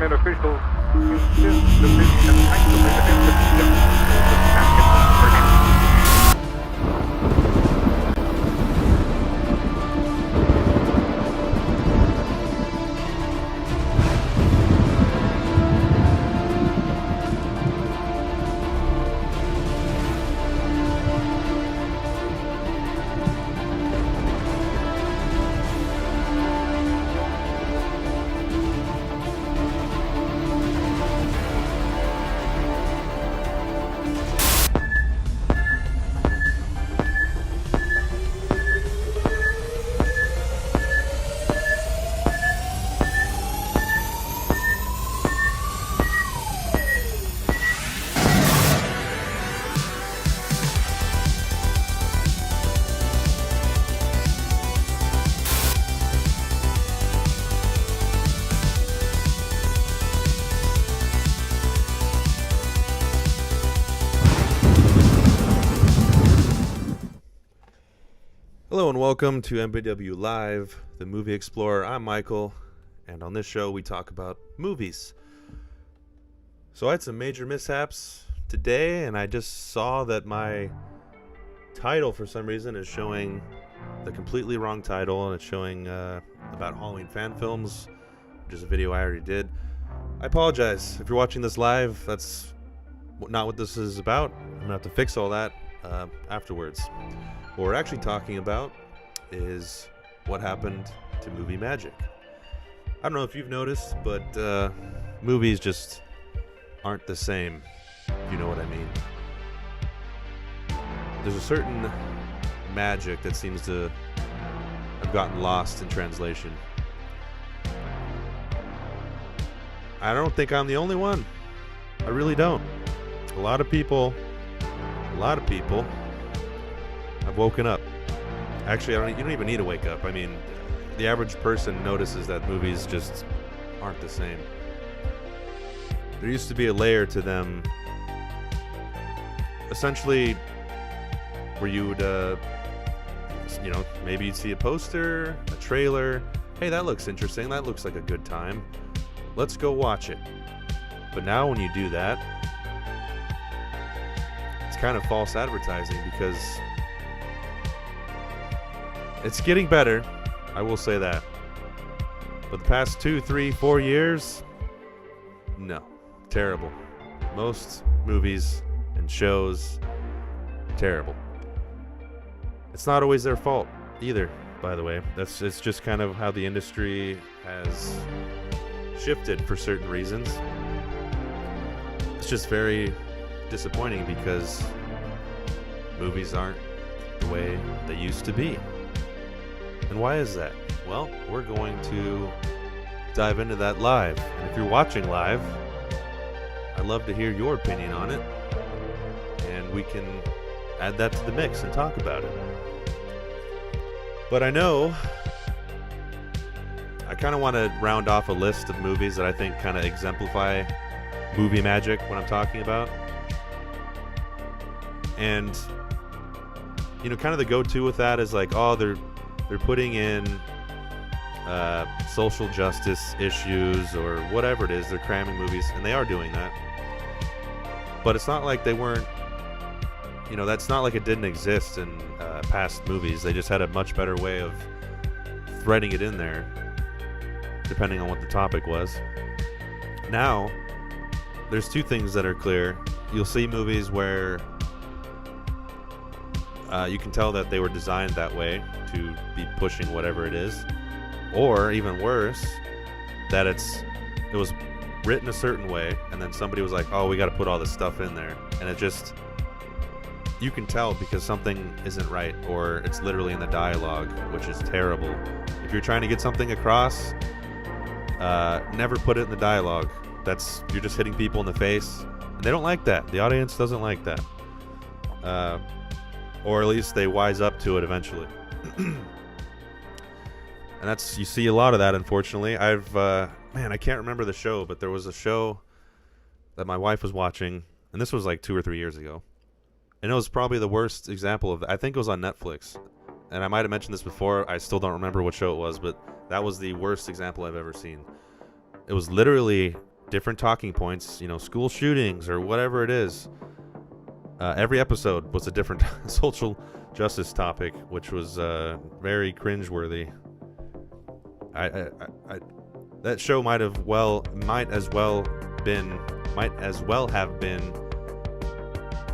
government officials insist the fish have isolated in the Hello and welcome to MBW Live, the Movie Explorer. I'm Michael, and on this show we talk about movies. So I had some major mishaps today, and I just saw that my title for some reason is showing the completely wrong title, and it's showing about Halloween fan films, which is a video I already did. I apologize. If you're watching this live, that's not what this is about. I'm going to have to fix all that afterwards. What we're actually talking about is what happened to movie magic. I don't know if you've noticed, but movies just aren't the same, if you know what I mean. There's a certain magic that seems to have gotten lost in translation. I don't think I'm the only one. I really don't. A lot of people I've woken up. Actually, you don't even need to wake up. I mean, the average person notices that movies just aren't the same. There used to be a layer to them, essentially, where you would, maybe you'd see a poster, a trailer. Hey, that looks interesting. That looks like a good time. Let's go watch it. But now when you do that, it's kind of false advertising because it's getting better, I will say that. But the past 2, 3, 4 years, no. Terrible. Most movies and shows, terrible. It's not always their fault either, by the way. It's just kind of how the industry has shifted for certain reasons. It's just very disappointing because movies aren't the way they used to be. And why is that? Well, we're going to dive into that live. And if you're watching live, I'd love to hear your opinion on it. And we can add that to the mix and talk about it. But I know I kind of want to round off a list of movies that I think kind of exemplify movie magic when I'm talking about. And, kind of the go-to with that is like, oh, they're putting in social justice issues or whatever it is. They're cramming movies, and they are doing that. But it's not like they weren't, that's not like it didn't exist in past movies. They just had a much better way of threading it in there, depending on what the topic was. Now, there's two things that are clear. You'll see movies where you can tell that they were designed that way to be pushing whatever it is, or even worse, that it was written a certain way, and then somebody was like, "Oh, we got to put all this stuff in there," and you can tell because something isn't right, or it's literally in the dialogue, which is terrible. If you're trying to get something across, never put it in the dialogue. You're just hitting people in the face, and they don't like that. The audience doesn't like that. Or at least they wise up to it eventually. And you see a lot of that, unfortunately. I can't remember the show, but there was a show that my wife was watching, and this was like 2 or 3 years ago. And it was probably the worst example of that. I think it was on Netflix. And I might have mentioned this before. I still don't remember what show it was, but that was the worst example I've ever seen. It was literally different talking points, school shootings or whatever it is. Every episode was a different social justice topic, which was very cringeworthy. That show might as well have been,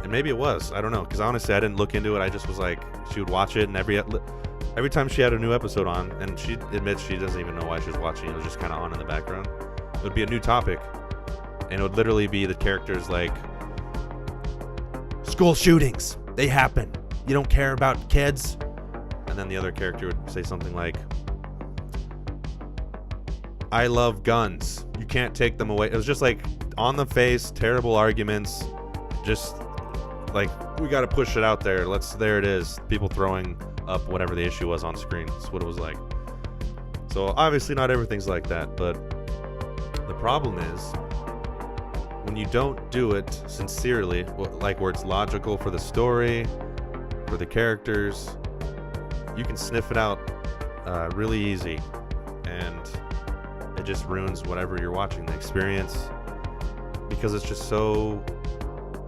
and maybe it was. I don't know, because honestly, I didn't look into it. I just was like, she would watch it, and every time she had a new episode on, and she admits she doesn't even know why she was watching it. It was just kind of on in the background. It would be a new topic, and it would literally be the characters like, school shootings, they happen. You don't care about kids? And then the other character would say something like, I love guns. You can't take them away. It was just like on the face, terrible arguments. Just like, we got to push it out there. There it is. People throwing up whatever the issue was on screen. That's what it was like. So obviously not everything's like that, but the problem is when you don't do it sincerely, like where it's logical for the story, for the characters, you can sniff it out really easy, and it just ruins whatever you're watching, the experience, because it's just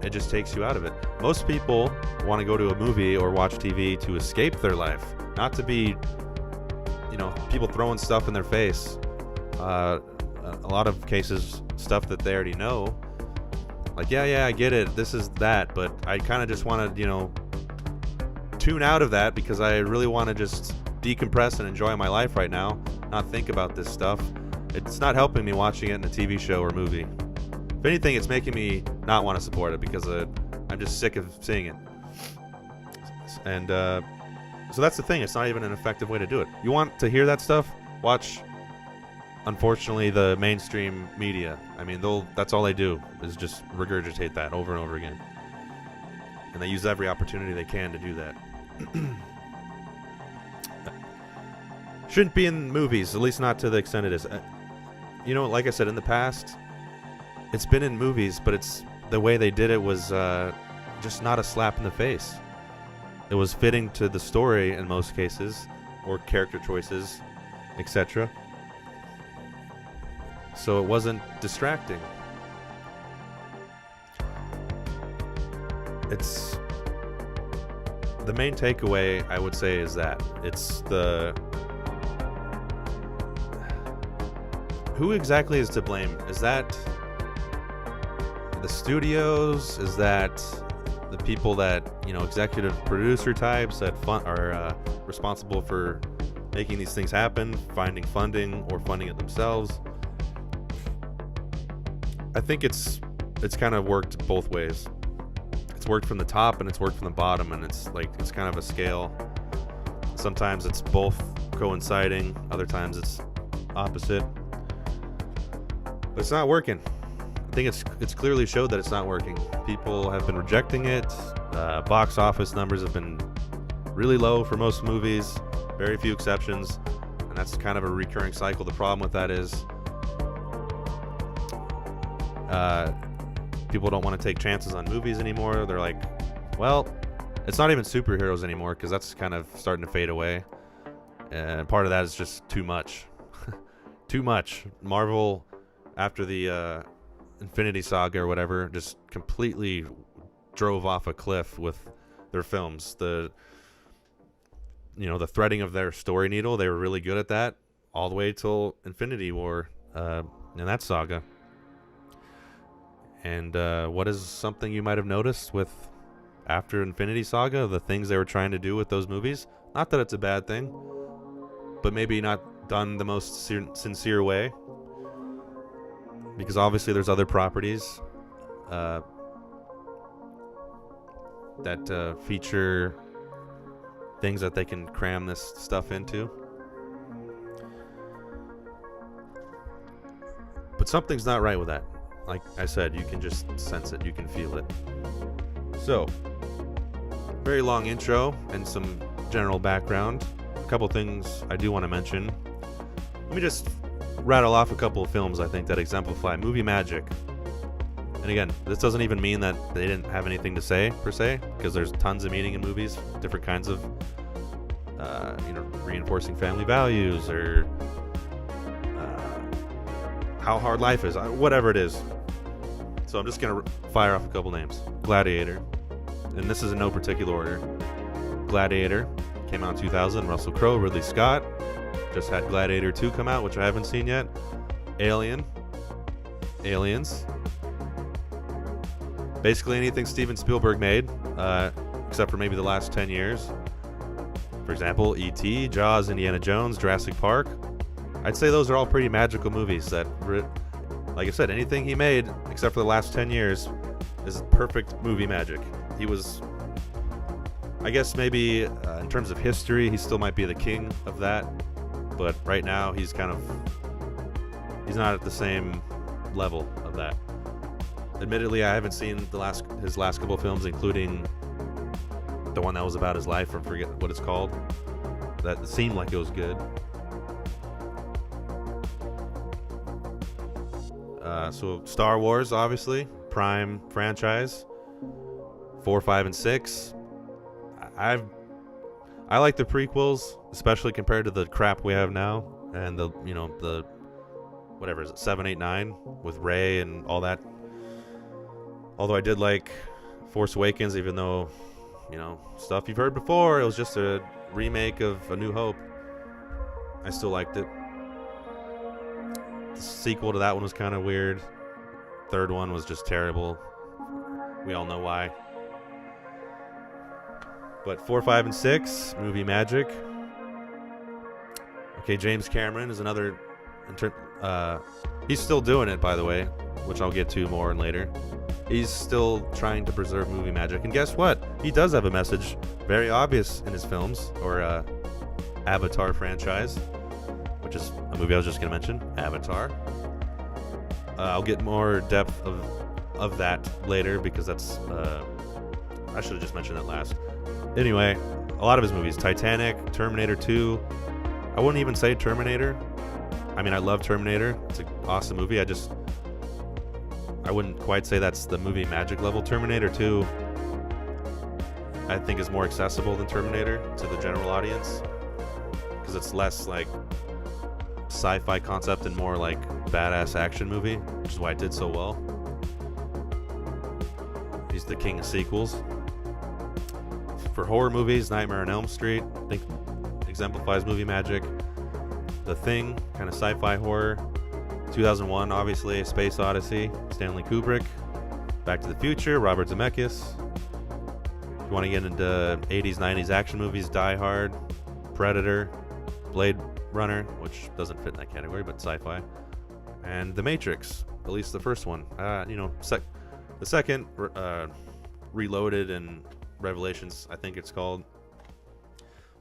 it just takes you out of it. Most people want to go to a movie or watch TV to escape their life, not to be, people throwing stuff in their face. A lot of cases, stuff that they already know. Like, yeah, I get it, this is that, but I kind of just want to, tune out of that because I really want to just decompress and enjoy my life right now, not think about this stuff. It's not helping me watching it in a TV show or movie. If anything, it's making me not want to support it because I'm just sick of seeing it. And so that's the thing. It's not even an effective way to do it. You want to hear that stuff? Watch, unfortunately, the mainstream media. I mean, that's all they do is just regurgitate that over and over again. And they use every opportunity they can to do that. Shouldn't be in movies, at least not to the extent it is. Like I said, in the past, it's been in movies, but the way they did it was just not a slap in the face. It was fitting to the story in most cases, or character choices, etc. So it wasn't distracting. It's the main takeaway, I would say, is that it's who exactly is to blame? Is that the studios? Is that the people that, executive producer types that are responsible for making these things happen, finding funding or funding it themselves? I think it's kind of worked both ways. It's worked from the top and it's worked from the bottom, and it's kind of a scale. Sometimes it's both coinciding, other times it's opposite. But it's not working. I think it's clearly showed that it's not working. People have been rejecting it. Box office numbers have been really low for most movies, very few exceptions, and that's kind of a recurring cycle. The problem with that is people don't want to take chances on movies anymore. They're like, well, it's not even superheroes anymore because that's kind of starting to fade away. And part of that is just too much. Too much. Marvel, after the Infinity Saga or whatever, just completely drove off a cliff with their films. The threading of their story needle, they were really good at that all the way till Infinity War and that saga. And what is something you might have noticed with after Infinity Saga, the things they were trying to do with those movies? Not that it's a bad thing, but maybe not done the most sincere way. Because obviously there's other properties that feature things that they can cram this stuff into. But something's not right with that. Like I said, you can just sense it, you can feel it. So, very long intro and some general background. A couple things I do want to mention. Let me just rattle off a couple of films I think that exemplify movie magic. And again, this doesn't even mean that they didn't have anything to say per se, because there's tons of meaning in movies, different kinds of reinforcing family values or how hard life is, whatever it is. So I'm just going to fire off a couple names. Gladiator, and this is in no particular order. Gladiator came out in 2000. Russell Crowe, Ridley Scott. Just had Gladiator 2 come out, which I haven't seen yet. Aliens. Basically anything Steven Spielberg made, except for maybe the last 10 years. For example, E.T., Jaws, Indiana Jones, Jurassic Park. I'd say those are all pretty magical movies that, like I said, anything he made, except for the last 10 years, is perfect movie magic. He was, I guess maybe in terms of history, he still might be the king of that. But right now, he's not at the same level of that. Admittedly, I haven't seen his last couple films, including the one that was about his life, or forget what it's called. That seemed like it was good. So Star Wars, obviously, prime franchise. 4, 5, and 6. I like the prequels, especially compared to the crap we have now, and the whatever is it, 7, 8, 9 with Rey and all that. Although I did like Force Awakens, even though, stuff you've heard before, it was just a remake of A New Hope. I still liked it. The sequel to that one was kind of weird. Third one was just terrible. We all know why. But 4, 5, and 6, movie magic. Okay, James Cameron is another. He's still doing it, by the way, which I'll get to more later. He's still trying to preserve movie magic, and guess what? He does have a message, very obvious in his films, or Avatar franchise, which is a movie I was just going to mention, Avatar. I'll get more depth of that later, because that's I should have just mentioned that last. Anyway, a lot of his movies, Titanic, Terminator 2. I wouldn't even say Terminator. I mean, I love Terminator. It's an awesome movie. I wouldn't quite say that's the movie magic level. Terminator 2, I think, is more accessible than Terminator to the general audience, because it's less like sci-fi concept and more like badass action movie, which is why it did so well. He's the king of sequels. For horror movies, Nightmare on Elm Street, I think, exemplifies movie magic. The Thing, kind of sci-fi horror. 2001, obviously, A Space Odyssey, Stanley Kubrick. Back to the Future, Robert Zemeckis. If you want to get into 80s, 90s action movies, Die Hard, Predator, Blade Runner, which doesn't fit in that category, but sci-fi. And The Matrix, at least the first one. The second, Reloaded and Revelations, I think it's called.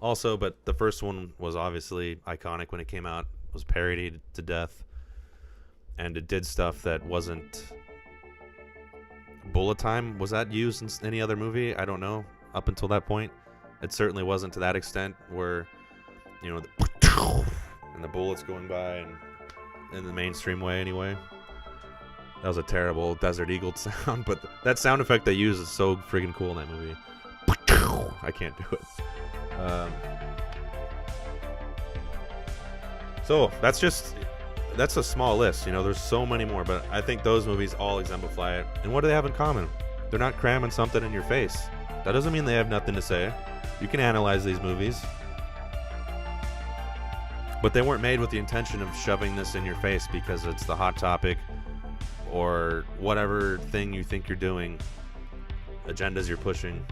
Also, but the first one was obviously iconic when it came out. It was parodied to death. And it did stuff that wasn't... Bullet time, was that used in any other movie? I don't know. Up until that point, it certainly wasn't to that extent where, and the bullets going by, and in the mainstream way anyway. That was a terrible Desert Eagle sound, but that sound effect they use is so friggin' cool in that movie. I can't do it. So that's a small list. There's so many more, but I think those movies all exemplify it. And what do they have in common? They're not cramming something in your face. That doesn't mean they have nothing to say. You can analyze these movies, but they weren't made with the intention of shoving this in your face because it's the hot topic or whatever thing you think you're doing, agendas you're pushing.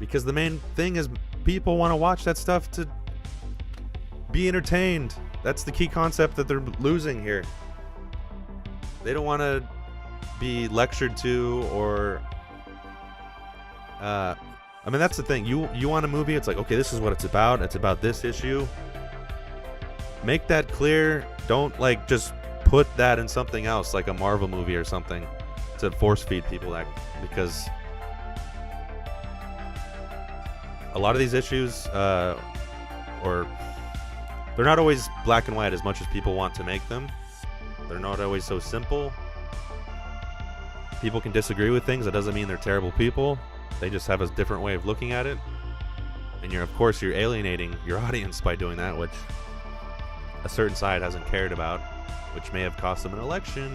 Because the main thing is people want to watch that stuff to be entertained. That's the key concept that they're losing here. They don't want to be lectured to or... that's the thing. You want a movie, it's like, okay, this is what it's about. It's about this issue. Make that clear. Don't, just put that in something else, like a Marvel movie or something, to force feed people that, because... A lot of these issues, they're not always black and white as much as people want to make them. They're not always so simple. People can disagree with things. That doesn't mean they're terrible people. They just have a different way of looking at it. And you're alienating your audience by doing that, which a certain side hasn't cared about which may have cost them an election,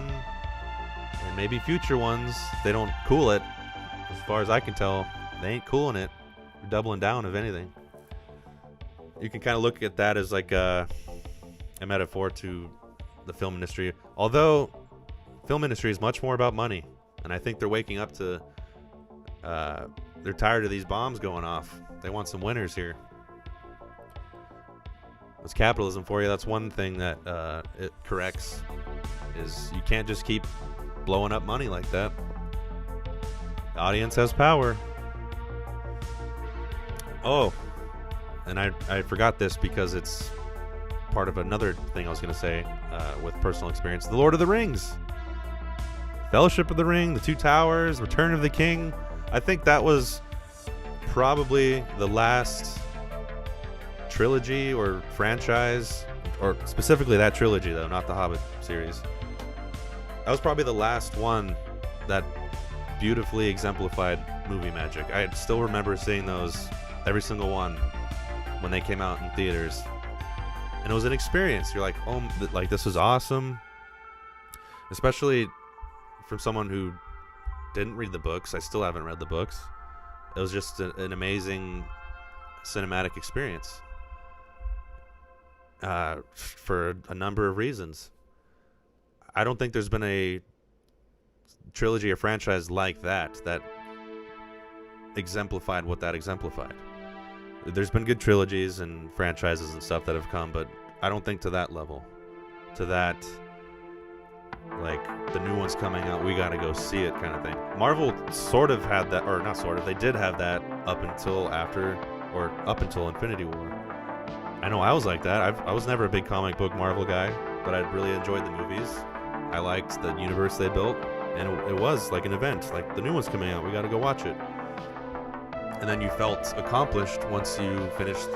and maybe future ones. They don't cool it. As far as I can tell, they ain't cooling it. They're doubling down, if anything. You can kind of look at that as like a metaphor to the film industry. Although, film industry is much more about money, and I think they're waking up to. They're tired of these bombs going off. They want some winners here. That's capitalism for you. That's one thing that it corrects. Is you can't just keep blowing up money like that. The audience has power. Oh, and I forgot this because it's part of another thing I was going to say with personal experience. The Lord of the Rings. Fellowship of the Ring, The Two Towers, Return of the King. I think that was probably the last trilogy or franchise, or specifically that trilogy though, not the Hobbit series. That was probably the last one that beautifully exemplified movie magic. I still remember seeing those, every single one, when they came out in theaters. And it was an experience. You're like, oh, like this was awesome. Especially from someone who didn't read the books. I still haven't read the books. It was just an amazing cinematic experience for a number of reasons. I don't think there's been a trilogy or franchise like that exemplified what that exemplified. There's been good trilogies and franchises and stuff that have come, but I don't think to that level. To that, like, the new one's coming out, we gotta go see it kind of thing. Marvel sort of had that, or not sort of, they did have that up until Infinity War. I know I was like that. I was never a big comic book Marvel guy, but I really enjoyed the movies. I liked the universe they built, and it was like an event. Like, the new one's coming out, we gotta go watch it. And then you felt accomplished once you finished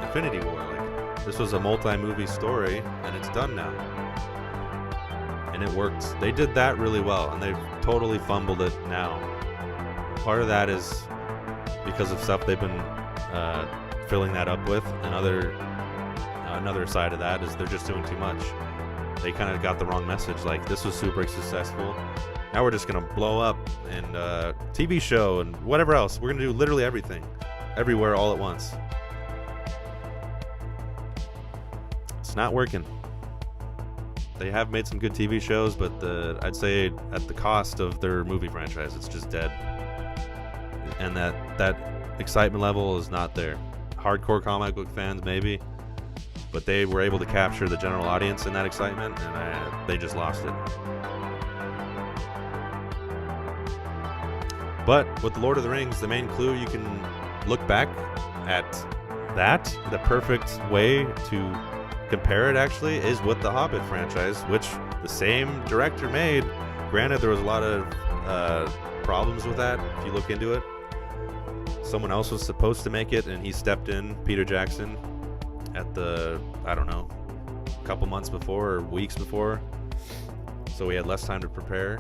Infinity War. Like, this was a multi-movie story, and it's done now. And it worked. They did that really well, and they've totally fumbled it now. Part of that is because of stuff they've been filling that up with, and another side of that is they're just doing too much. They kind of got the wrong message. Like, this was super successful. Now we're just gonna blow up and TV show and whatever else. We're gonna do literally everything, everywhere, all at once. It's not working. They have made some good TV shows, but I'd say at the cost of their movie franchise, it's just dead. And that excitement level is not there. Hardcore comic book fans, maybe, but they were able to capture the general audience in that excitement, and they just lost it. But with The Lord of the Rings, the main clue you can look back at that, the perfect way to compare it actually is with the Hobbit franchise, which the same director made. Granted, there was a lot of problems with that if you look into it. Someone else was supposed to make it, and he stepped in, Peter Jackson, at the, I don't know, a couple months before or weeks before, so we had less time to prepare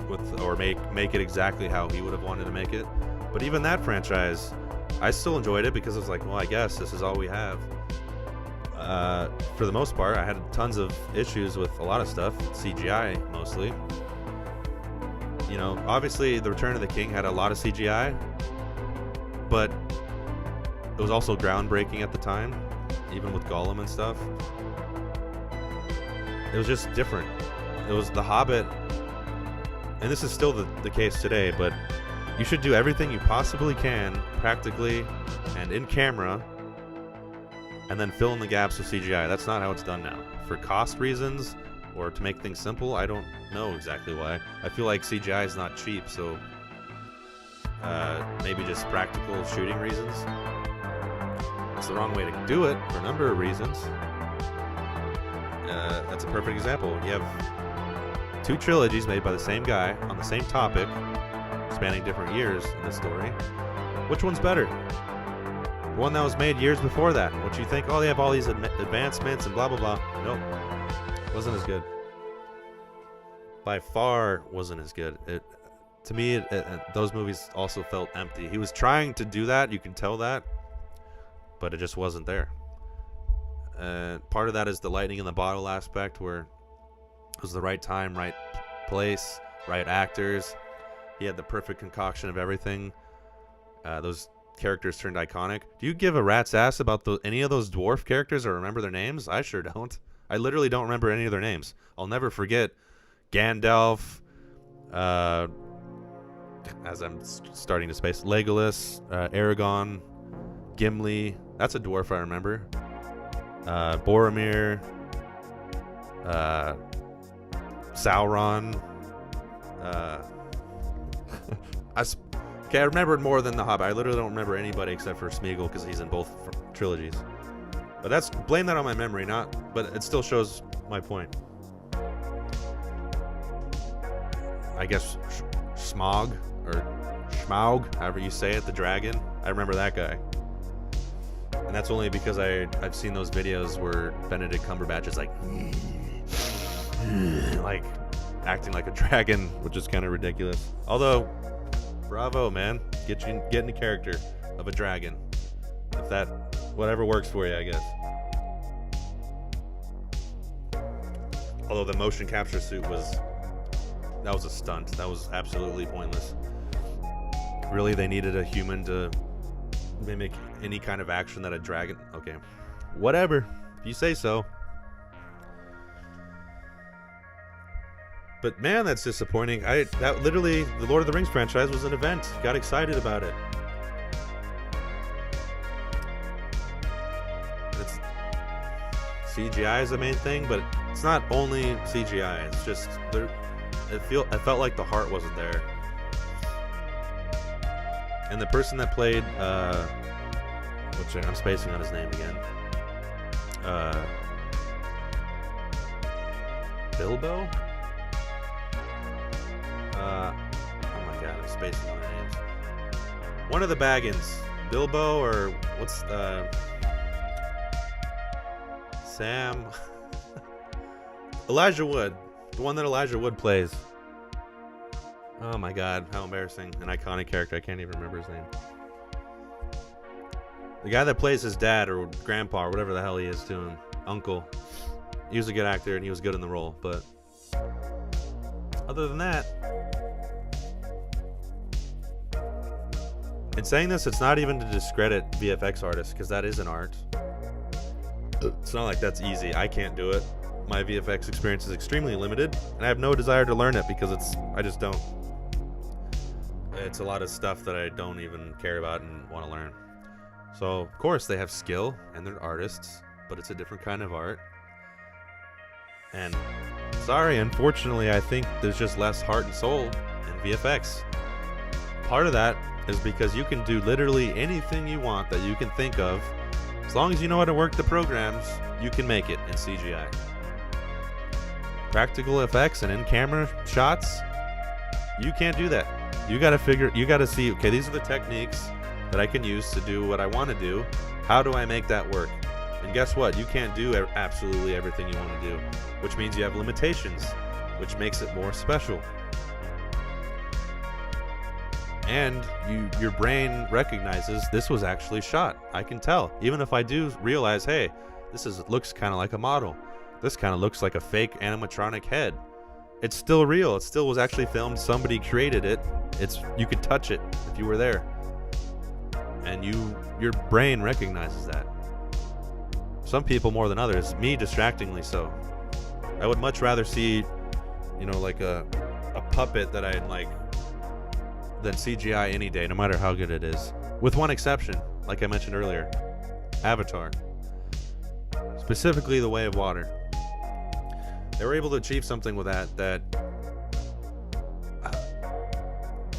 with, or make it exactly how he would have wanted to make it. But even that franchise, I still enjoyed it because it's like, well, I guess this is all we have. For the most part, I had tons of issues with a lot of stuff, CGI mostly. You know, obviously The Return of the King had a lot of CGI, but it was also groundbreaking at the time, even with Gollum and stuff. It was just different. It was The Hobbit, and this is still the case today, but you should do everything you possibly can, practically and in camera, and then fill in the gaps with CGI. That's not how it's done now. For cost reasons, or to make things simple, I don't know exactly why. I feel like CGI is not cheap, so maybe just practical shooting reasons. It's the wrong way to do it for a number of reasons. That's a perfect example. You have two trilogies made by the same guy on the same topic, spanning different years in the story. Which one's better? The one that was made years before that. What you think? Oh, they have all these advancements and blah blah blah. Nope, wasn't as good. By far, wasn't as good. To me, those movies also felt empty. He was trying to do that, you can tell that, but it just wasn't there. Part of that is the lightning in the bottle aspect, where it was the right time, right place, right actors. He had the perfect concoction of everything. Those characters turned iconic. Do you give a rat's ass about any of those dwarf characters or remember their names? I sure don't. I literally don't remember any of their names. I'll never forget Gandalf, as I'm starting to space, Legolas, Aragorn, Gimli. That's a dwarf I remember. Boromir, Sauron. I remembered more than the Hobbit. I literally don't remember anybody except for Smeagol because he's in both trilogies. But blame that on my memory, but it still shows my point. I guess Smaug or Schmaug, however you say it, the dragon. I remember that guy. And that's only because I've seen those videos where Benedict Cumberbatch is like acting like a dragon, which is kind of ridiculous. Although, bravo, man. Get in the character of a dragon. If that, whatever works for you, I guess. Although the motion capture suit was a stunt. That was absolutely pointless. Really, they needed a human to mimic any kind of action that a dragon... Okay. Whatever. If you say so. But man, that's disappointing. That literally, the Lord of the Rings franchise was an event. Got excited about it. CGI is the main thing, but it's not only CGI. It's just I felt like the heart wasn't there. And the person that played, which I'm spacing on his name again, Bilbo. Oh my god, I'm spacing on their names. One of the Baggins, Bilbo, or what's Sam? Elijah Wood, the one that Elijah Wood plays. Oh my god, how embarrassing. An iconic character, I can't even remember his name. The guy that plays his dad or grandpa or whatever the hell he is to him, uncle. He was a good actor and he was good in the role, but other than that, in saying this, it's not even to discredit VFX artists, because that is an art. It's not like that's easy. I can't do it. My VFX experience is extremely limited, and I have no desire to learn it because I just don't. It's a lot of stuff that I don't even care about and want to learn. So, of course, they have skill, and they're artists, but it's a different kind of art. And, sorry, unfortunately, I think there's just less heart and soul in VFX. Part of that is because you can do literally anything you want that you can think of. As long as you know how to work the programs, you can make it in CGI. Practical effects and in-camera shots, you can't do that. You gotta see, okay, these are the techniques that I can use to do what I want to do. How do I make that work? And guess what? You can't do absolutely everything you want to do, which means you have limitations, which makes it more special. And your brain recognizes this was actually shot. I can tell. Even if I do realize, hey, looks kind of like a model. This kind of looks like a fake animatronic head. It's still real. It still was actually filmed. Somebody created it. You could touch it if you were there. And your brain recognizes that. Some people more than others. Me, distractingly so. I would much rather see, like a puppet that I like than CGI any day, no matter how good it is. With one exception, like I mentioned earlier, Avatar. Specifically The Way of Water. They were able to achieve something with that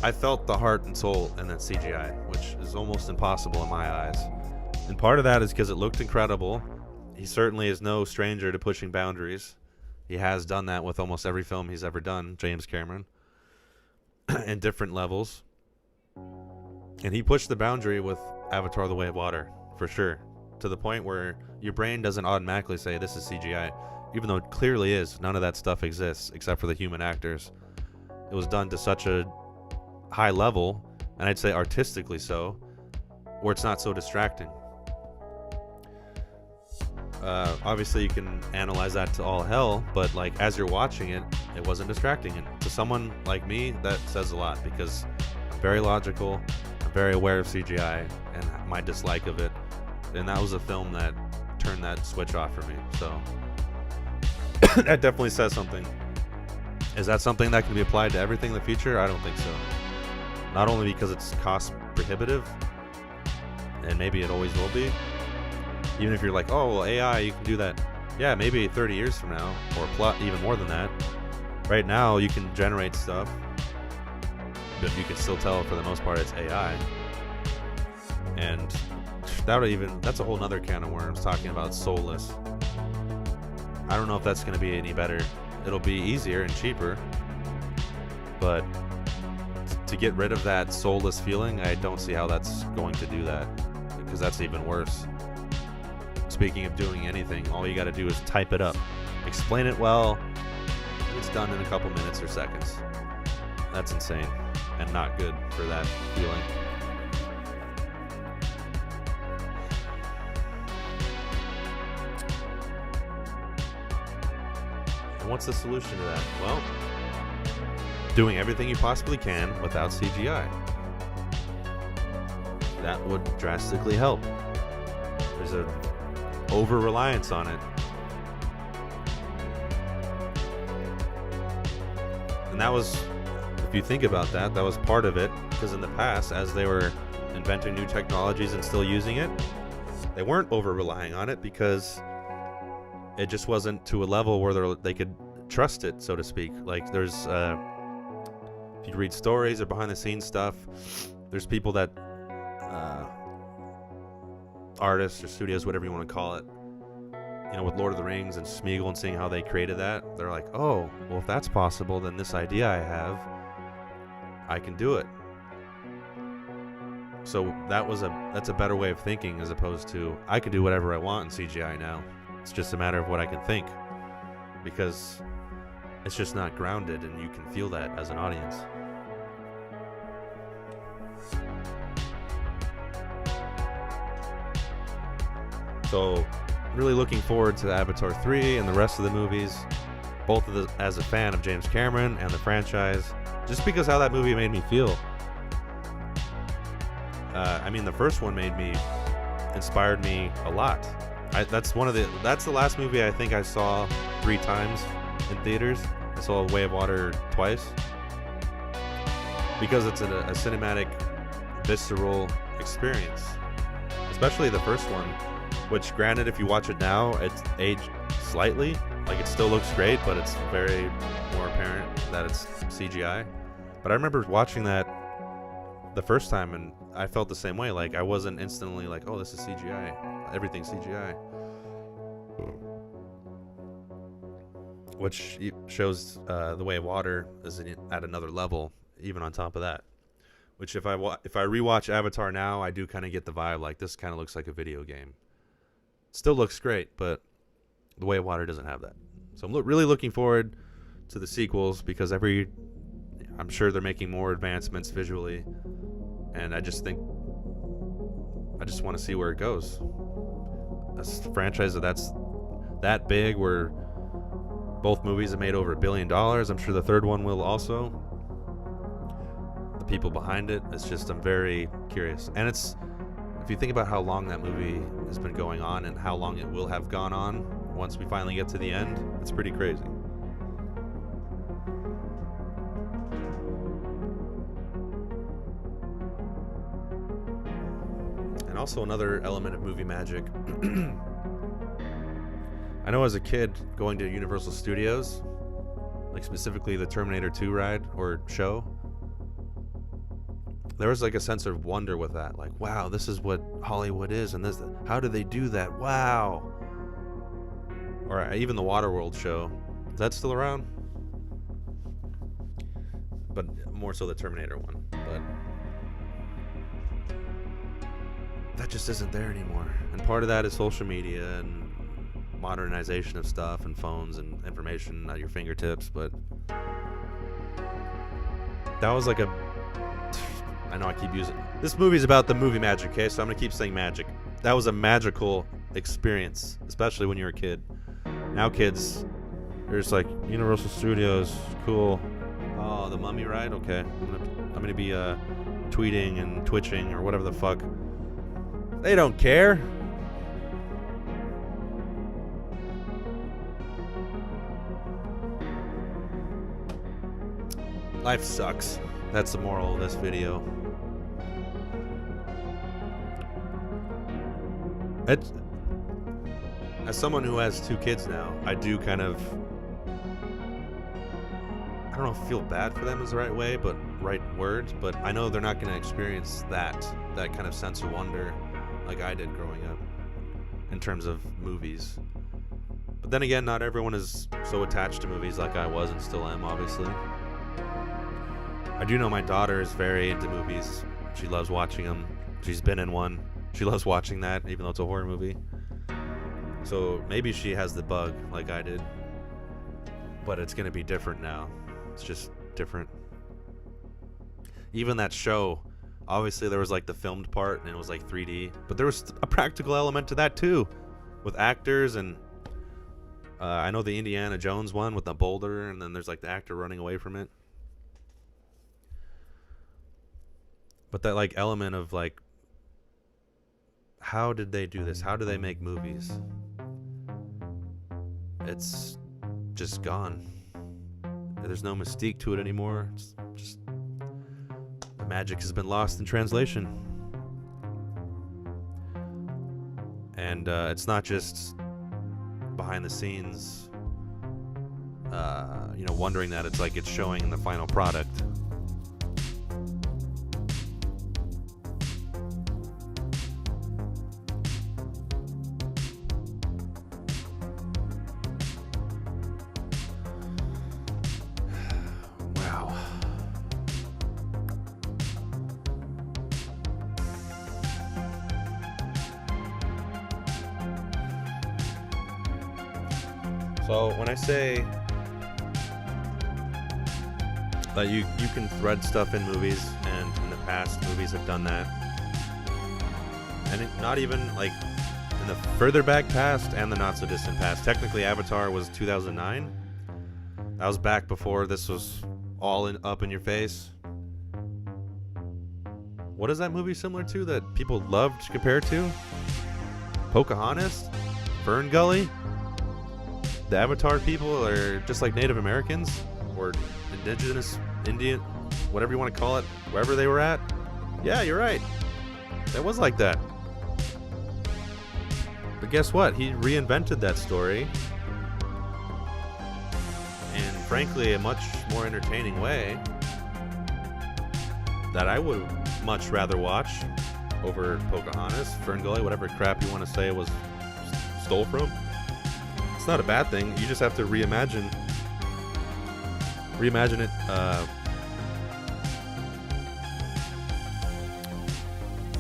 I felt the heart and soul in that CGI, which is almost impossible in my eyes. And part of that is because it looked incredible. He certainly is no stranger to pushing boundaries. He has done that with almost every film he's ever done, James Cameron. In different levels. And he pushed the boundary with Avatar The Way of Water, for sure. To the point where your brain doesn't automatically say this is CGI. Even though it clearly is. None of that stuff exists except for the human actors. It was done to such a high level, and I'd say artistically so, where it's not so distracting. obviously you can analyze that to all hell, but like as you're watching it, it wasn't distracting. And to someone like me, that says a lot, because I'm very logical, I'm very aware of CGI and my dislike of it, and that was a film that turned that switch off for me. So that definitely says something. Is that something that can be applied to everything in the future? I don't think so. Not only because it's cost prohibitive, and maybe it always will be. Even if you're like, oh, well, AI, you can do that. Yeah, maybe 30 years from now, or even more than that. Right now, you can generate stuff, but you can still tell for the most part it's AI. And that's a whole nother can of worms, talking about soulless. I don't know if that's going to be any better. It'll be easier and cheaper, but to get rid of that soulless feeling, I don't see how that's going to do that, because that's even worse. Speaking of doing anything, all you got to do is type it up, explain it well, and it's done in a couple minutes or seconds. That's insane and not good for that feeling. And what's the solution to that? Well, doing everything you possibly can without CGI. That would drastically help. There's a over-reliance on it. And that was, if you think about that, that was part of it, because in the past, as they were inventing new technologies and still using it, they weren't over-relying on it because it just wasn't to a level where they could trust it, so to speak. Like there's, if you read stories or behind-the-scenes stuff, there's people that artists or studios, whatever you want to call it, you know, with Lord of the Rings and Smeagol and seeing how they created that, they're like, oh, well, if that's possible, then this idea I have, I can do it. So that's a better way of thinking, as opposed to I can do whatever I want in CGI now. It's just a matter of what I can think, because it's just not grounded, and you can feel that as an audience. So, really looking forward to Avatar 3 and the rest of the movies, as a fan of James Cameron and the franchise, just because how that movie made me feel. I mean, the first one inspired me a lot. That's the last movie I think I saw 3 times in theaters. I saw Way of Water twice, because it's a cinematic, visceral experience, especially the first one. Which, granted, if you watch it now, it's aged slightly. Like, it still looks great, but it's very more apparent that it's CGI. But I remember watching that the first time, and I felt the same way. Like, I wasn't instantly like, oh, this is CGI. Everything's CGI. Which shows The Way of Water is at another level, even on top of that. Which, if I rewatch Avatar now, I do kind of get the vibe, like, this kind of looks like a video game. Still looks great, but The Way of Water doesn't have that. So I'm really looking forward to the sequels, because I'm sure they're making more advancements visually, and I just want to see where it goes. A franchise that's that big, where both movies have made over $1 billion. I'm sure the third one will also. The people behind it, I'm very curious. And if you think about how long that movie has been going on and how long it will have gone on once we finally get to the end, it's pretty crazy. And also another element of movie magic. I know as a kid, going to Universal Studios, like specifically the Terminator 2 ride or show, there was like a sense of wonder with that. Like, wow, this is what Hollywood is, and how do they do that? Wow. Or even the Waterworld show. Is that still around? But more so the Terminator one. But that just isn't there anymore. And part of that is social media and modernization of stuff and phones and information at your fingertips. But that was like I know I keep using... This movie's about the movie magic, okay? So I'm going to keep saying magic. That was a magical experience, especially when you're a kid. Now kids, they're just like, Universal Studios, cool. Oh, the Mummy ride? Okay. I'm gonna be tweeting and twitching or whatever the fuck. They don't care. Life sucks. That's the moral of this video. As someone who has 2 kids now, I do kind of, I don't know if feel bad for them is the right way, but right word, but I know they're not going to experience that kind of sense of wonder like I did growing up in terms of movies. But then again, not everyone is so attached to movies like I was and still am, obviously. I do know my daughter is very into movies. She loves watching them. She's been in one. She loves watching that, even though it's a horror movie. So maybe she has the bug like I did. But it's going to be different now. It's just different. Even that show, obviously there was like the filmed part and it was like 3D. But there was a practical element to that too. With actors and... I know the Indiana Jones one with the boulder, and then there's like the actor running away from it. But that like element of like, how did they do this? How do they make movies? It's just gone. There's no mystique to it anymore. It's just the magic has been lost in translation. And it's not just behind the scenes, wondering that. It's like it's showing in the final product. So when I say that you can thread stuff in movies, and in the past movies have done that, and not even like in the further back past and the not so distant past. Technically Avatar was 2009. That was back before this was all up in your face. What is that movie similar to that people loved to compare to? Pocahontas? Fern Gully? The Avatar people are just like Native Americans or indigenous Indian, whatever you want to call it, wherever they were at. Yeah, you're right. That was like that. But guess what? He reinvented that story. And frankly, a much more entertaining way that I would much rather watch over Pocahontas, Fern Gully, whatever crap you want to say it was stole from. It's not a bad thing. You just have to reimagine it.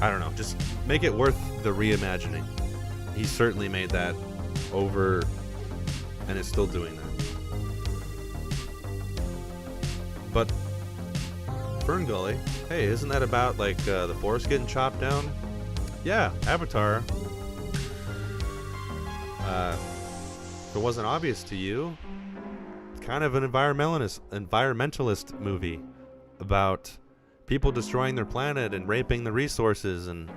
I don't know. Just make it worth the reimagining. He certainly made that over, and is still doing that. But Fern Gully, hey, isn't that about like the forest getting chopped down? Yeah, Avatar. If it wasn't obvious to you, it's kind of an environmentalist movie about people destroying their planet and raping the resources and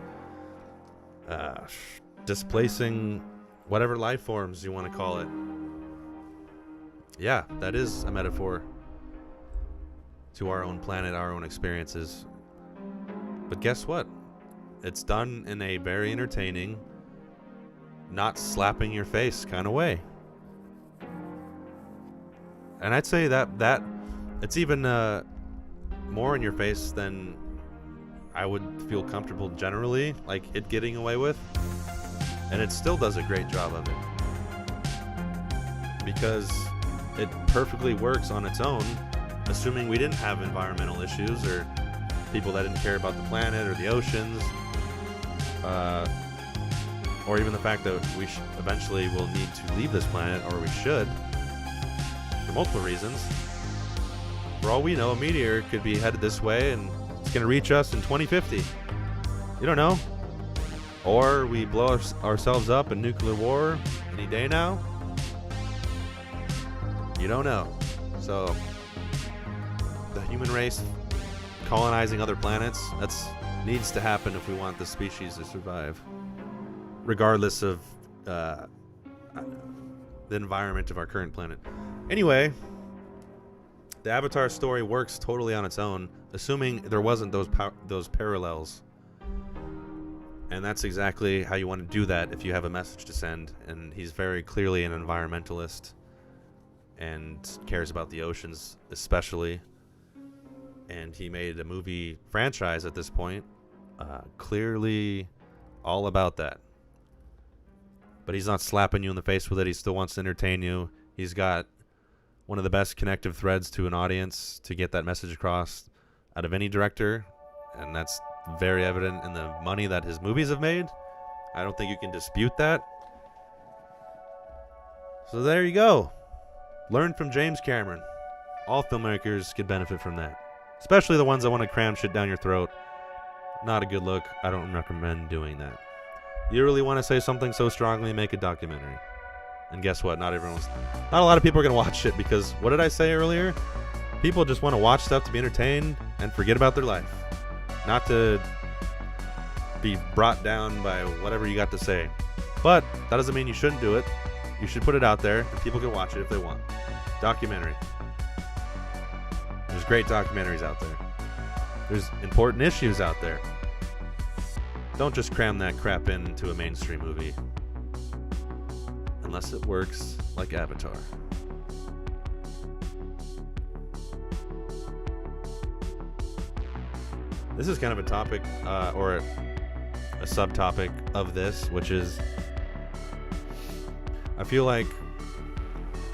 displacing whatever life forms you want to call it. Yeah, that is a metaphor to our own planet, our own experiences. But guess what? It's done in a very entertaining, not slapping your face kind of way. And I'd say that it's even more in your face than I would feel comfortable generally, like it getting away with. And it still does a great job of it. Because it perfectly works on its own, assuming we didn't have environmental issues or people that didn't care about the planet or the oceans. Or even the fact that we eventually will need to leave this planet, or we should, for multiple reasons. For all we know, a meteor could be headed this way and it's going to reach us in 2050. You don't know. or we blow ourselves up in nuclear war any day now. You don't know. So the human race colonizing other planets, that's needs to happen if we want the species to survive, regardless of the environment of our current planet. Anyway, the Avatar story works totally on its own, assuming there wasn't those parallels. And that's exactly how you want to do that if you have a message to send. And he's very clearly an environmentalist and cares about the oceans especially. And he made a movie franchise at this point, clearly all about that. But he's not slapping you in the face with it. He still wants to entertain you. He's got one of the best connective threads to an audience to get that message across out of any director. And that's very evident in the money that his movies have made. I don't think you can dispute that. So there you go. Learn from James Cameron. All filmmakers could benefit from that. Especially the ones that want to cram shit down your throat. Not a good look. I don't recommend doing that. You really want to say something so strongly, make a documentary. And guess what? Not a lot of people are going to watch it because, what did I say earlier? People just want to watch stuff to be entertained and forget about their life. Not to be brought down by whatever you got to say. But that doesn't mean you shouldn't do it. You should put it out there and people can watch it if they want. Documentary. There's great documentaries out there. There's important issues out there. Don't just cram that crap into a mainstream movie. Unless it works like Avatar. This is kind of a topic, or a subtopic of this, which is, I feel like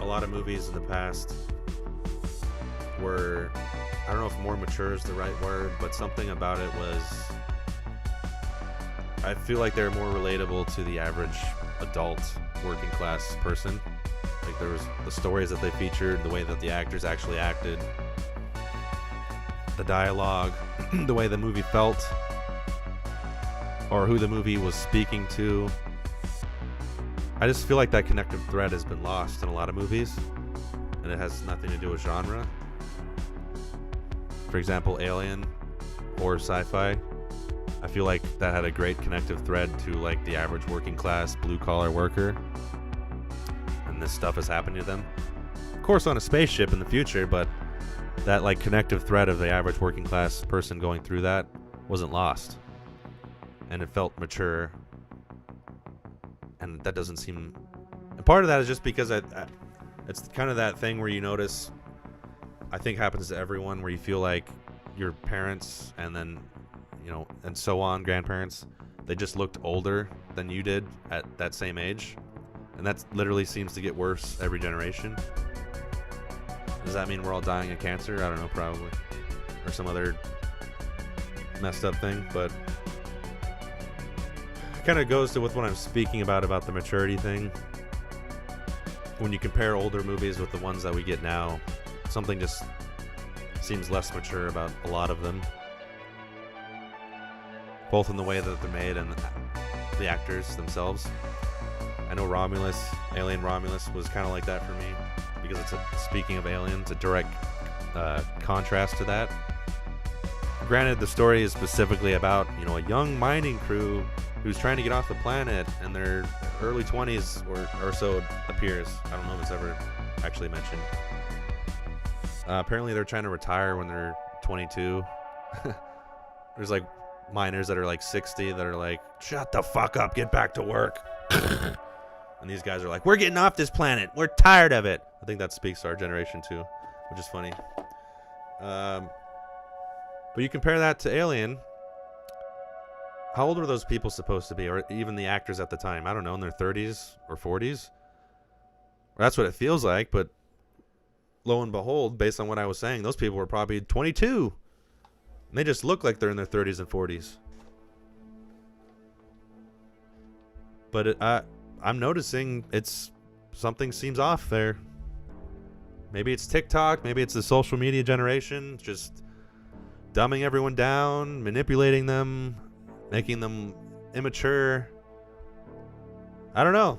a lot of movies in the past were, I don't know if more mature is the right word, but something about it was, I feel like they're more relatable to the average adult working class person. Like there was the stories that they featured, the way that the actors actually acted, the dialogue, the way the movie felt, or who the movie was speaking to. I just feel like that connective thread has been lost in a lot of movies, and it has nothing to do with genre. For example, Alien or sci-fi. I feel like that had a great connective thread to like the average working class blue collar worker, and this stuff is happening to them. Of course, on a spaceship in the future, but that like connective thread of the average working class person going through that wasn't lost, and it felt mature. And that doesn't seem. And part of that is just because it's kind of that thing where you notice. I think happens to everyone where you feel like your parents and then, you know, and so on, grandparents, they just looked older than you did at that same age. And that literally seems to get worse every generation. Does that mean we're all dying of cancer? I don't know, probably. Or some other messed up thing. But it kind of goes to with what I'm speaking about the maturity thing. When you compare older movies with the ones that we get now, something just seems less mature about a lot of them. Both in the way that they're made and the actors themselves. I know Alien Romulus was kind of like that for me, because speaking of aliens, a direct contrast to that. Granted, the story is specifically about, you know, a young mining crew who's trying to get off the planet, and their early 20s or so appears. I don't know if it's ever actually mentioned. Apparently they're trying to retire when they're 22. There's like miners that are like 60 that are like, shut the fuck up, get back to work. And these guys are like, we're getting off this planet, we're tired of it. I think that speaks to our generation too, which is funny. But you compare that to Alien. How old were those people supposed to be, or even the actors at the time? I don't know, in their 30s or 40s? That's what it feels like, but lo and behold, based on what I was saying, those people were probably 22. And they just look like they're in their 30s and 40s. But I'm noticing something seems off there. Maybe it's TikTok, maybe it's the social media generation, just dumbing everyone down, manipulating them, making them immature. I don't know.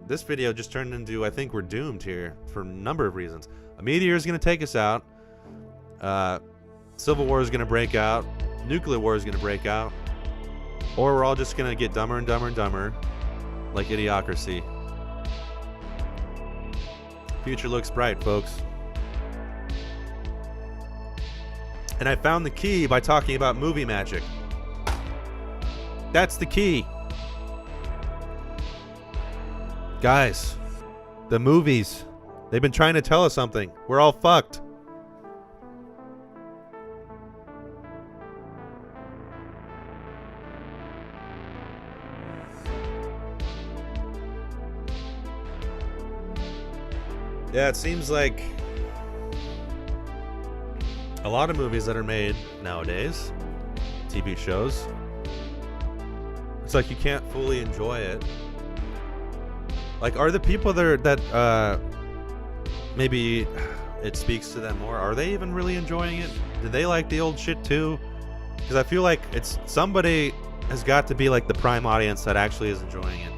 This video just turned into, I think we're doomed here for a number of reasons. A meteor is going to take us out. Civil war is going to break out. Nuclear war is going to break out. Or we're all just going to get dumber and dumber and dumber, like Idiocracy. Future looks bright, folks. And I found the key by talking about movie magic. That's the key. Guys, the movies, they've been trying to tell us something. We're all fucked. Yeah, it seems like a lot of movies that are made nowadays, TV shows, it's like you can't fully enjoy it. Like, are the people that maybe it speaks to them more, are they even really enjoying it? Do they like the old shit too? Because I feel like it's somebody has got to be like the prime audience that actually is enjoying it.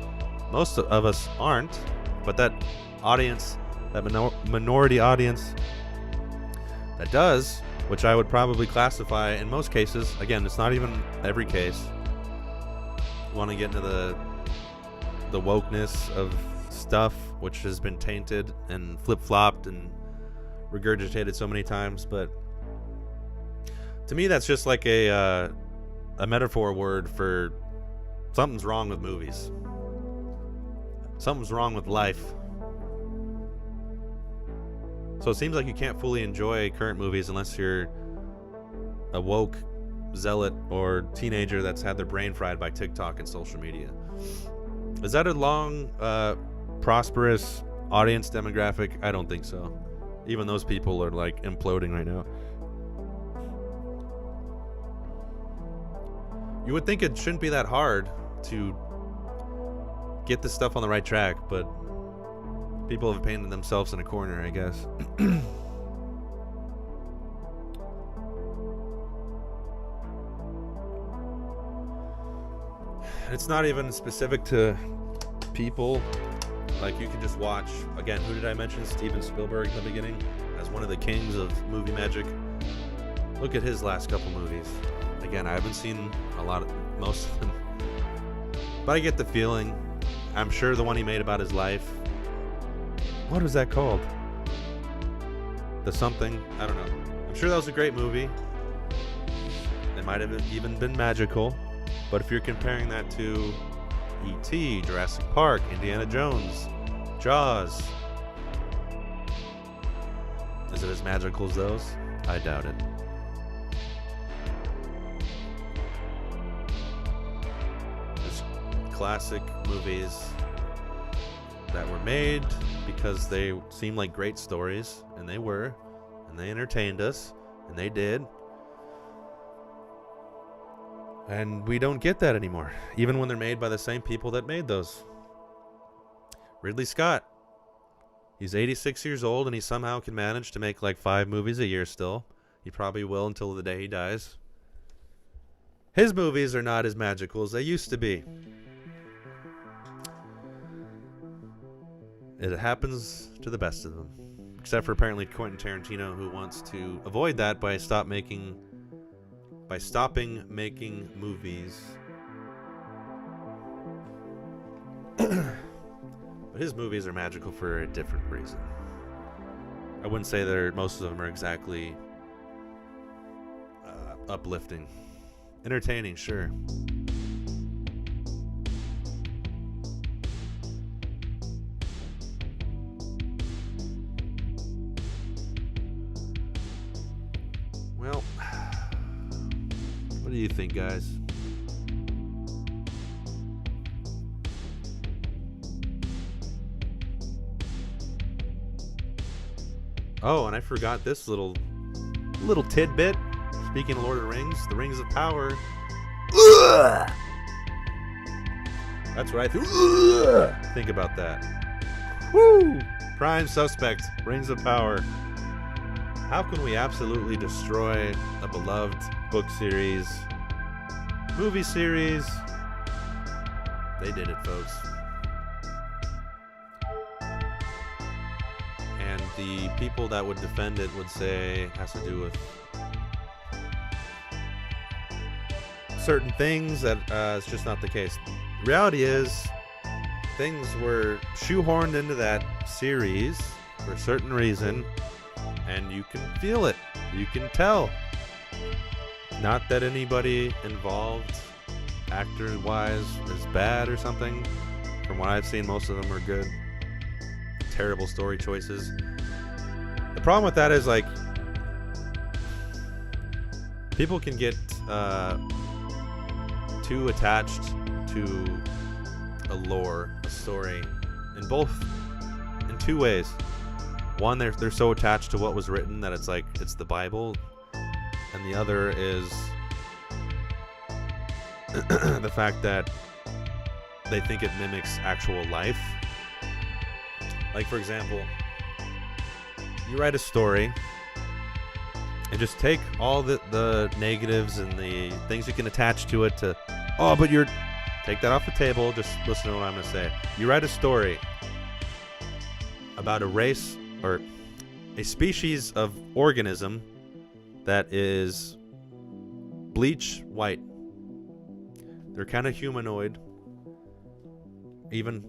Most of us aren't, but that audience, that minority audience that does, which I would probably classify in most cases, again, it's not even every case. You want to get into the wokeness of stuff, which has been tainted and flip-flopped and regurgitated so many times, but to me that's just like a metaphor word for something's wrong with movies. Something's wrong with life. So it seems like you can't fully enjoy current movies unless you're a woke zealot or teenager that's had their brain fried by TikTok and social media. Is that a long, prosperous audience demographic? I don't think so. Even those people are like imploding right now. You would think it shouldn't be that hard to get this stuff on the right track, but people have painted themselves in a corner, I guess. It's not even specific to people. Like, you can just watch, again, who did I mention? Steven Spielberg in the beginning as one of the kings of movie magic. Look at his last couple movies. Again, I haven't seen most of them, but I get the feeling. I'm sure the one he made about his life, what was that called? The something? I don't know. I'm sure that was a great movie. It might have even been magical. But if you're comparing that to E.T., Jurassic Park, Indiana Jones, Jaws, is it as magical as those? I doubt it. There's classic movies that were made because they seemed like great stories, and they were, and they entertained us, and they did. And we don't get that anymore, even when they're made by the same people that made those. Ridley Scott, he's 86 years old, and he somehow can manage to make like 5 movies a year still. He probably will until the day he dies. His movies are not as magical as they used to be. It happens to the best of them. Except for apparently Quentin Tarantino, who wants to avoid that by stopping making movies. But his movies are magical for a different reason. I wouldn't say most of them are exactly uplifting. Entertaining, sure. Well, what do you think, guys? Oh, and I forgot this little tidbit. Speaking of Lord of the Rings, the Rings of Power. That's right. Think about that. Woo! Prime suspect, Rings of Power. How can we absolutely destroy a beloved book series, movie series, They did it, folks. And the people that would defend it would say it has to do with certain things that it's just not the case. The reality is, things were shoehorned into that series for a certain reason, and you can feel it. You can tell. Not that anybody involved, actor-wise, is bad or something. From what I've seen, most of them are good. Terrible story choices. The problem with that is, like, people can get too attached to a lore, a story, in two ways. One, they're so attached to what was written that it's like it's the Bible, and the other is the fact that they think it mimics actual life. Like, for example, you write a story and just take all the negatives and the things you can attach to it to, but take that off the table, just listen to what I'm going to say. You write a story about a race or a species of organism that is bleach white. They're kind of humanoid, even,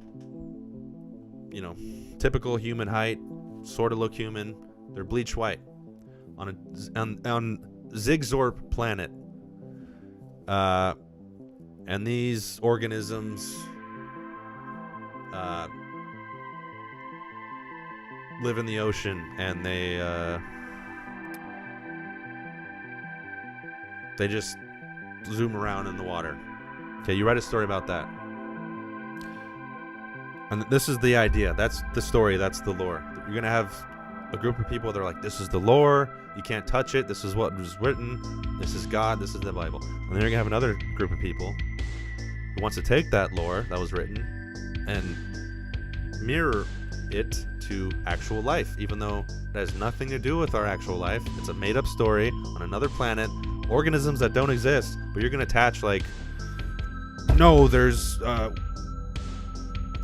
typical human height, sort of look human. They're bleach white on Zigzorp planet. And these organisms live in the ocean, and they just zoom around in the water. Okay, you write a story about that. And this is the idea. That's the story. That's the lore. You're going to have a group of people that are like, this is the lore. You can't touch it. This is what was written. This is God. This is the Bible. And then you're going to have another group of people who wants to take that lore that was written and mirror it to actual life, even though it has nothing to do with our actual life. It's a made-up story on another planet, organisms that don't exist, but you're going to attach, like, no, there's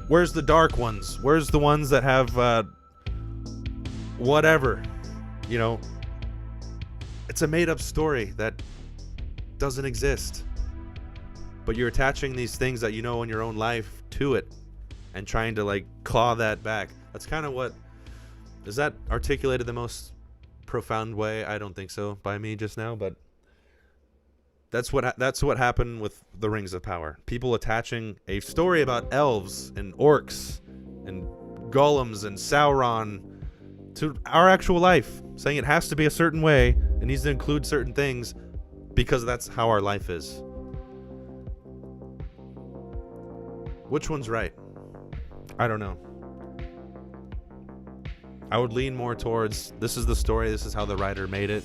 where's the dark ones? Where's the ones that have whatever? It's a made-up story that doesn't exist, but you're attaching these things that you know in your own life to it and trying to, like, claw that back. That's kind of what... Is that articulated the most profound way? I don't think so by me just now, but that's what happened with the Rings of Power. People attaching a story about elves and orcs and golems and Sauron to our actual life, saying it has to be a certain way, it needs to include certain things because that's how our life is. Which one's right? I don't know. I would lean more towards, this is the story, this is how the writer made it,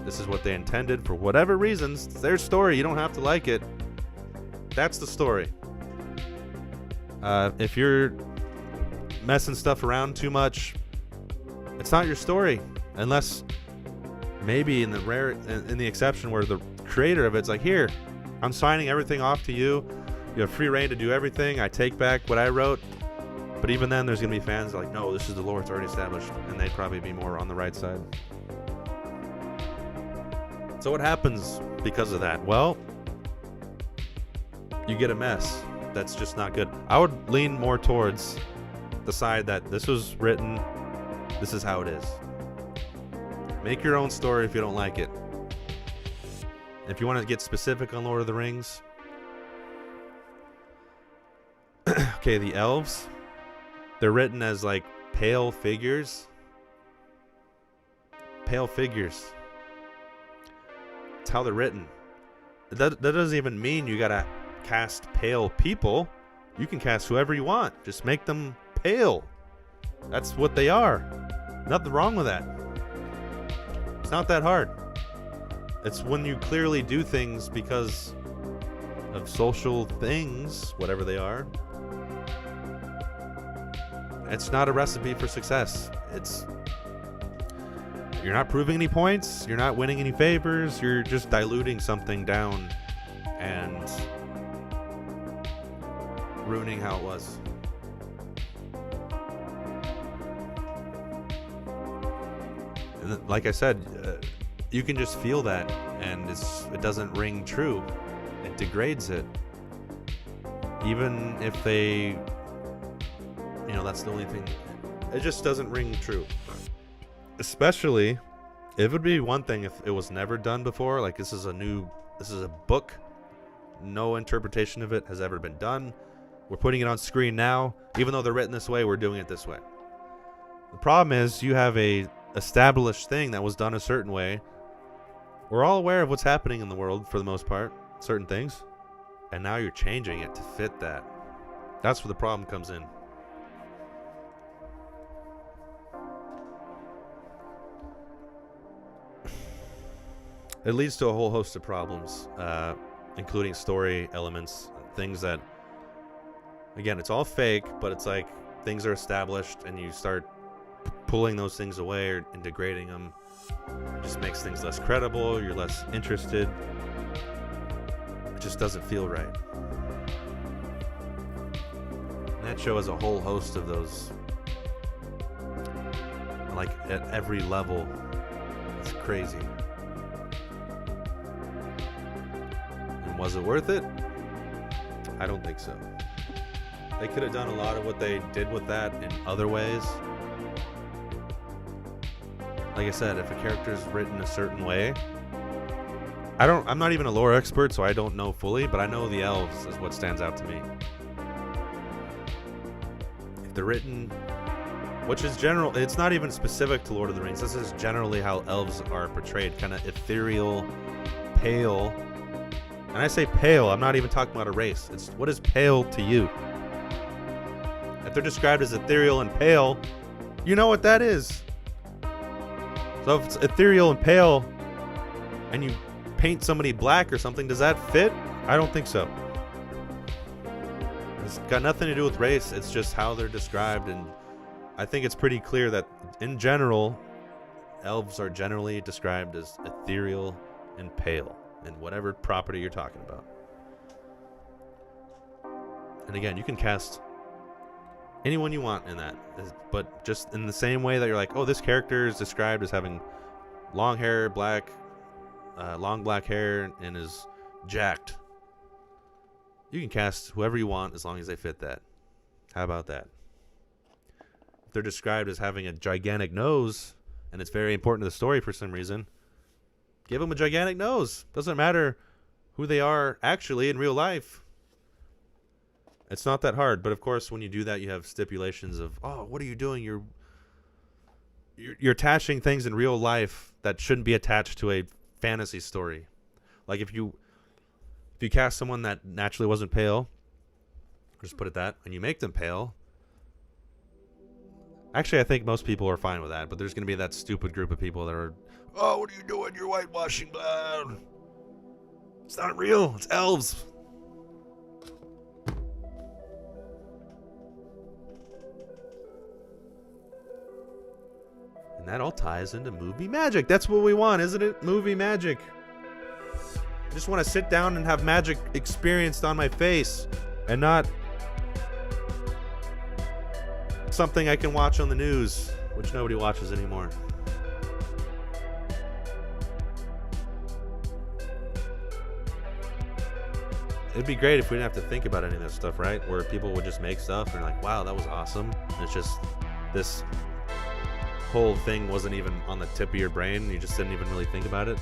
this is what they intended for whatever reasons. It's their story, you don't have to like it. That's the story. If you're messing stuff around too much, it's not your story, unless maybe in the exception where the creator of it's like, here, I'm signing everything off to you. You have free reign to do everything. I take back what I wrote. But even then, there's going to be fans like, no, this is the lore. It's already established. And they'd probably be more on the right side. So what happens because of that? Well, you get a mess that's just not good. I would lean more towards the side that this was written, this is how it is. Make your own story if you don't like it. If you want to get specific on Lord of the Rings, okay, the elves, they're written as like pale figures. Pale figures. It's how they're written. That doesn't even mean you gotta cast pale people. You can cast whoever you want. Just make them pale. That's what they are. Nothing wrong with that. It's not that hard. It's when you clearly do things because of social things, whatever they are. It's not a recipe for success. You're not proving any points. You're not winning any favors. You're just diluting something down and ruining how it was. And like I said, you can just feel that, and it doesn't ring true. It degrades it. Even if they, that's the only thing. It just doesn't ring true. Especially, it would be one thing if it was never done before. Like, this is a book. No interpretation of it has ever been done. We're putting it on screen now. Even though they're written this way, we're doing it this way. The problem is you have a established thing that was done a certain way. We're all aware of what's happening in the world for the most part, certain things. And now you're changing it to fit that. That's where the problem comes in. It leads to a whole host of problems, including story elements, things that, again, it's all fake, but it's like things are established and you start pulling those things away and degrading them. It just makes things less credible, you're less interested. It just doesn't feel right. And that show has a whole host of those, like at every level. It's crazy. And was it worth it? I don't think so. They could have done a lot of what they did with that in other ways. Like I said, if a character is written a certain way, I'm not even a lore expert, so I don't know fully, but I know the elves is what stands out to me. If they're written, which is general, it's not even specific to Lord of the Rings. This is generally how elves are portrayed, kind of ethereal, pale. And I say pale, I'm not even talking about a race. It's what is pale to you? If they're described as ethereal and pale, you know what that is. So if it's ethereal and pale, and you paint somebody black or something, does that fit? I don't think so. It's got nothing to do with race, it's just how they're described, and I think it's pretty clear that in general, elves are generally described as ethereal and pale in whatever property you're talking about. And again, you can cast anyone you want in that, but just in the same way that you're like, oh, this character is described as having long hair, long black hair, and is jacked. You can cast whoever you want as long as they fit that. How about that? If they're described as having a gigantic nose, and it's very important to the story for some reason, give them a gigantic nose. Doesn't matter who they are actually in real life. It's not that hard, but of course, when you do that, you have stipulations of, oh, what are you doing? You're attaching things in real life that shouldn't be attached to a fantasy story. Like if you cast someone that naturally wasn't pale, just put it that, and you make them pale. Actually, I think most people are fine with that, but there's going to be that stupid group of people that are, oh, what are you doing? You're whitewashing. Blah. It's not real. It's elves. And that all ties into movie magic. That's what we want, isn't it? Movie magic. I just want to sit down and have magic experienced on my face and not something I can watch on the news, which nobody watches anymore. It'd be great if we didn't have to think about any of this stuff, right? Where people would just make stuff and like, wow, that was awesome. And it's just this whole thing wasn't even on the tip of your brain. You just didn't even really think about it.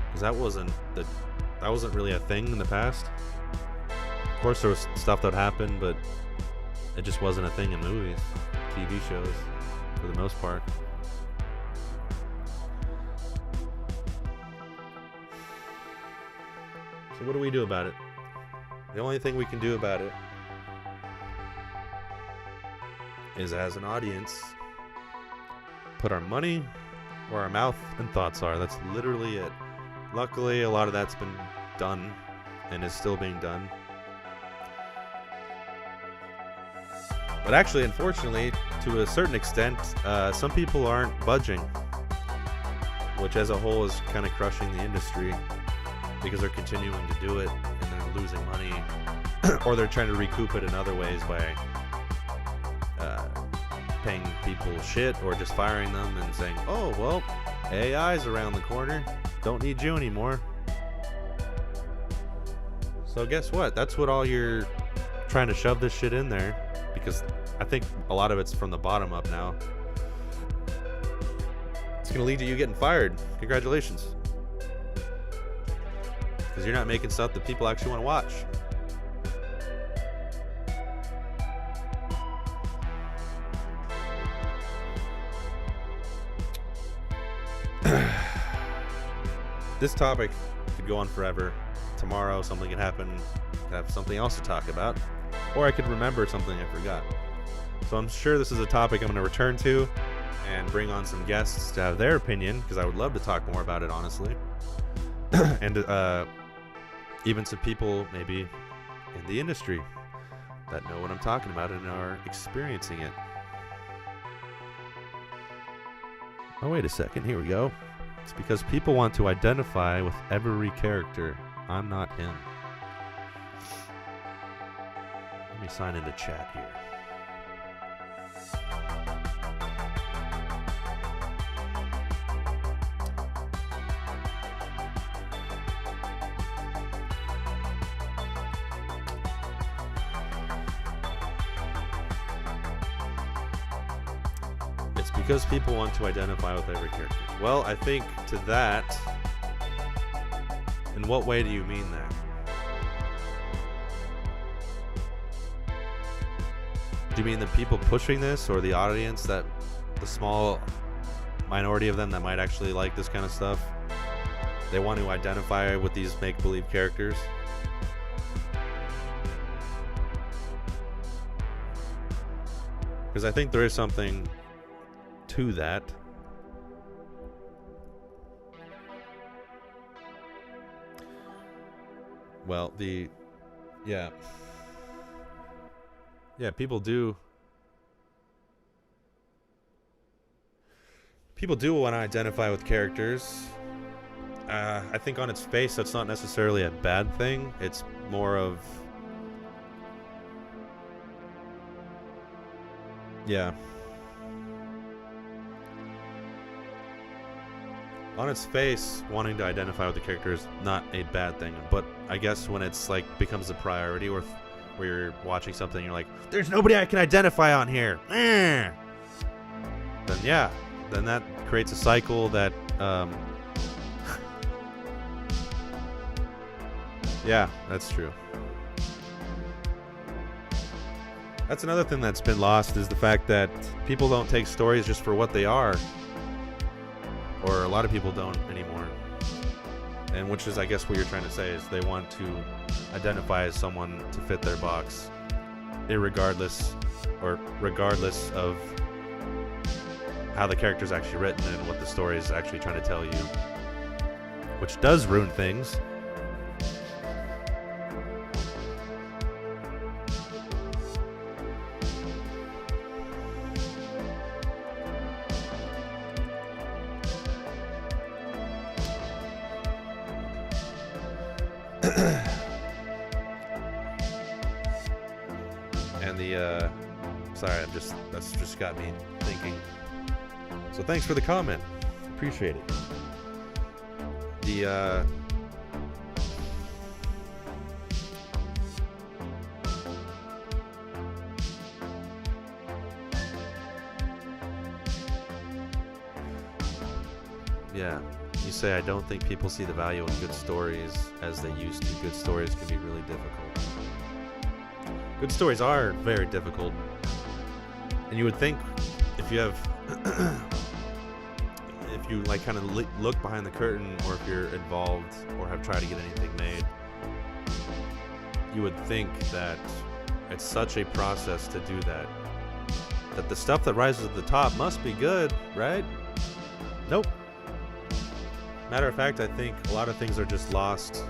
Because that wasn't really a thing in the past. Of course, there was stuff that happened, but it just wasn't a thing in movies, TV shows, for the most part. So what do we do about it? The only thing we can do about it is, as an audience, put our money where our mouth and thoughts are. That's literally it. Luckily, a lot of that's been done and is still being done. But actually, unfortunately, to a certain extent, some people aren't budging, which as a whole is kind of crushing the industry because they're continuing to do it and they're losing money, or they're trying to recoup it in other ways by paying people shit or just firing them and saying, oh, well, AI's around the corner. Don't need you anymore. So guess what? That's what all you're trying to shove this shit in there, because I think a lot of it's from the bottom up now. It's going to lead to you getting fired. Congratulations. Because you're not making stuff that people actually want to watch. This topic could go on forever. Tomorrow something could happen, I have something else to talk about, or I could remember something I forgot. So I'm sure this is a topic I'm going to return to and bring on some guests to have their opinion, because I would love to talk more about it, honestly. And even some people maybe in the industry that know what I'm talking about and are experiencing it. Oh, wait a second. Here we go. It's because people want to identify with every character. I'm not him. Let me sign into chat here. It's because people want to identify with every character. Well, I think to that, in what way do you mean that? Do you mean the people pushing this, or the audience, that the small minority of them that might actually like this kind of stuff? They want to identify with these make-believe characters? Because I think there is something to that. Well, yeah, people do want to identify with characters. I think on its face that's not necessarily a bad thing. It's more of, on its face, wanting to identify with the character is not a bad thing, but I guess when it's like becomes a priority, or where you're watching something, you're like, there's nobody I can identify on here, then that creates a cycle that, yeah, that's true. That's another thing that's been lost, is the fact that people don't take stories just for what they are. Or a lot of people don't anymore. And which is, I guess, what you're trying to say, is they want to identify as someone to fit their box, regardless of how the character's actually written and what the story is actually trying to tell you. Which does ruin things. And sorry, that's just got me thinking. So thanks for the comment. Appreciate it. Yeah, you say, I don't think people see the value in good stories as they used to. Good stories can be really difficult. Good stories are very difficult. And you would think if you have, if you like kind of look behind the curtain, or if you're involved or have tried to get anything made, you would think that it's such a process to do that, that the stuff that rises to the top must be good, right? Nope. Matter of fact, I think a lot of things are just lost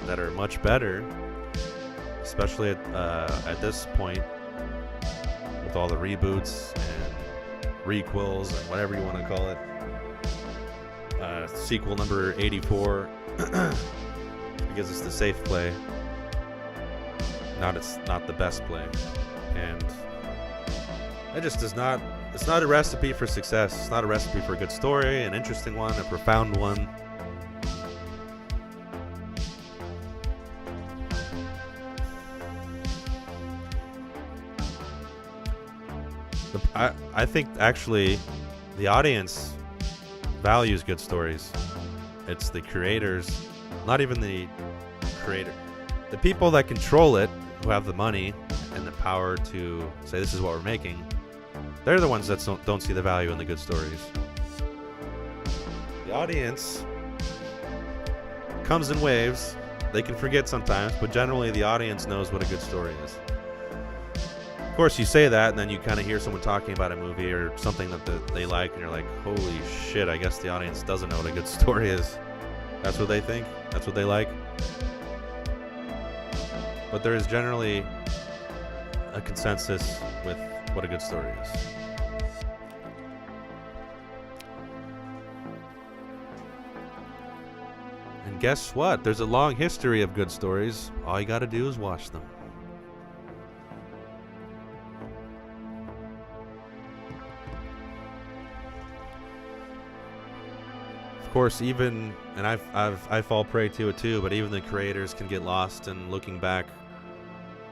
that are much better, especially at this point with all the reboots and requels and whatever you want to call it. Sequel number 84 because it's the safe play. It's not the best play. And it just does not, it's not a recipe for success. It's not a recipe for a good story, an interesting one, a profound one. I think actually the audience values good stories. It's the creators, not even the creator. The people that control it, who have the money and the power to say this is what we're making, they're the ones that don't see the value in the good stories. The audience comes in waves. They can forget sometimes, but generally the audience knows what a good story is. Of course, you say that, and then you kind of hear someone talking about a movie or something that they like, and you're like, holy shit, I guess the audience doesn't know what a good story is. That's what they think. That's what they like. But there is generally a consensus with what a good story is. And guess what? There's a long history of good stories. All you gotta do is watch them. Of course, even, and I fall prey to it too, but even the creators can get lost in looking back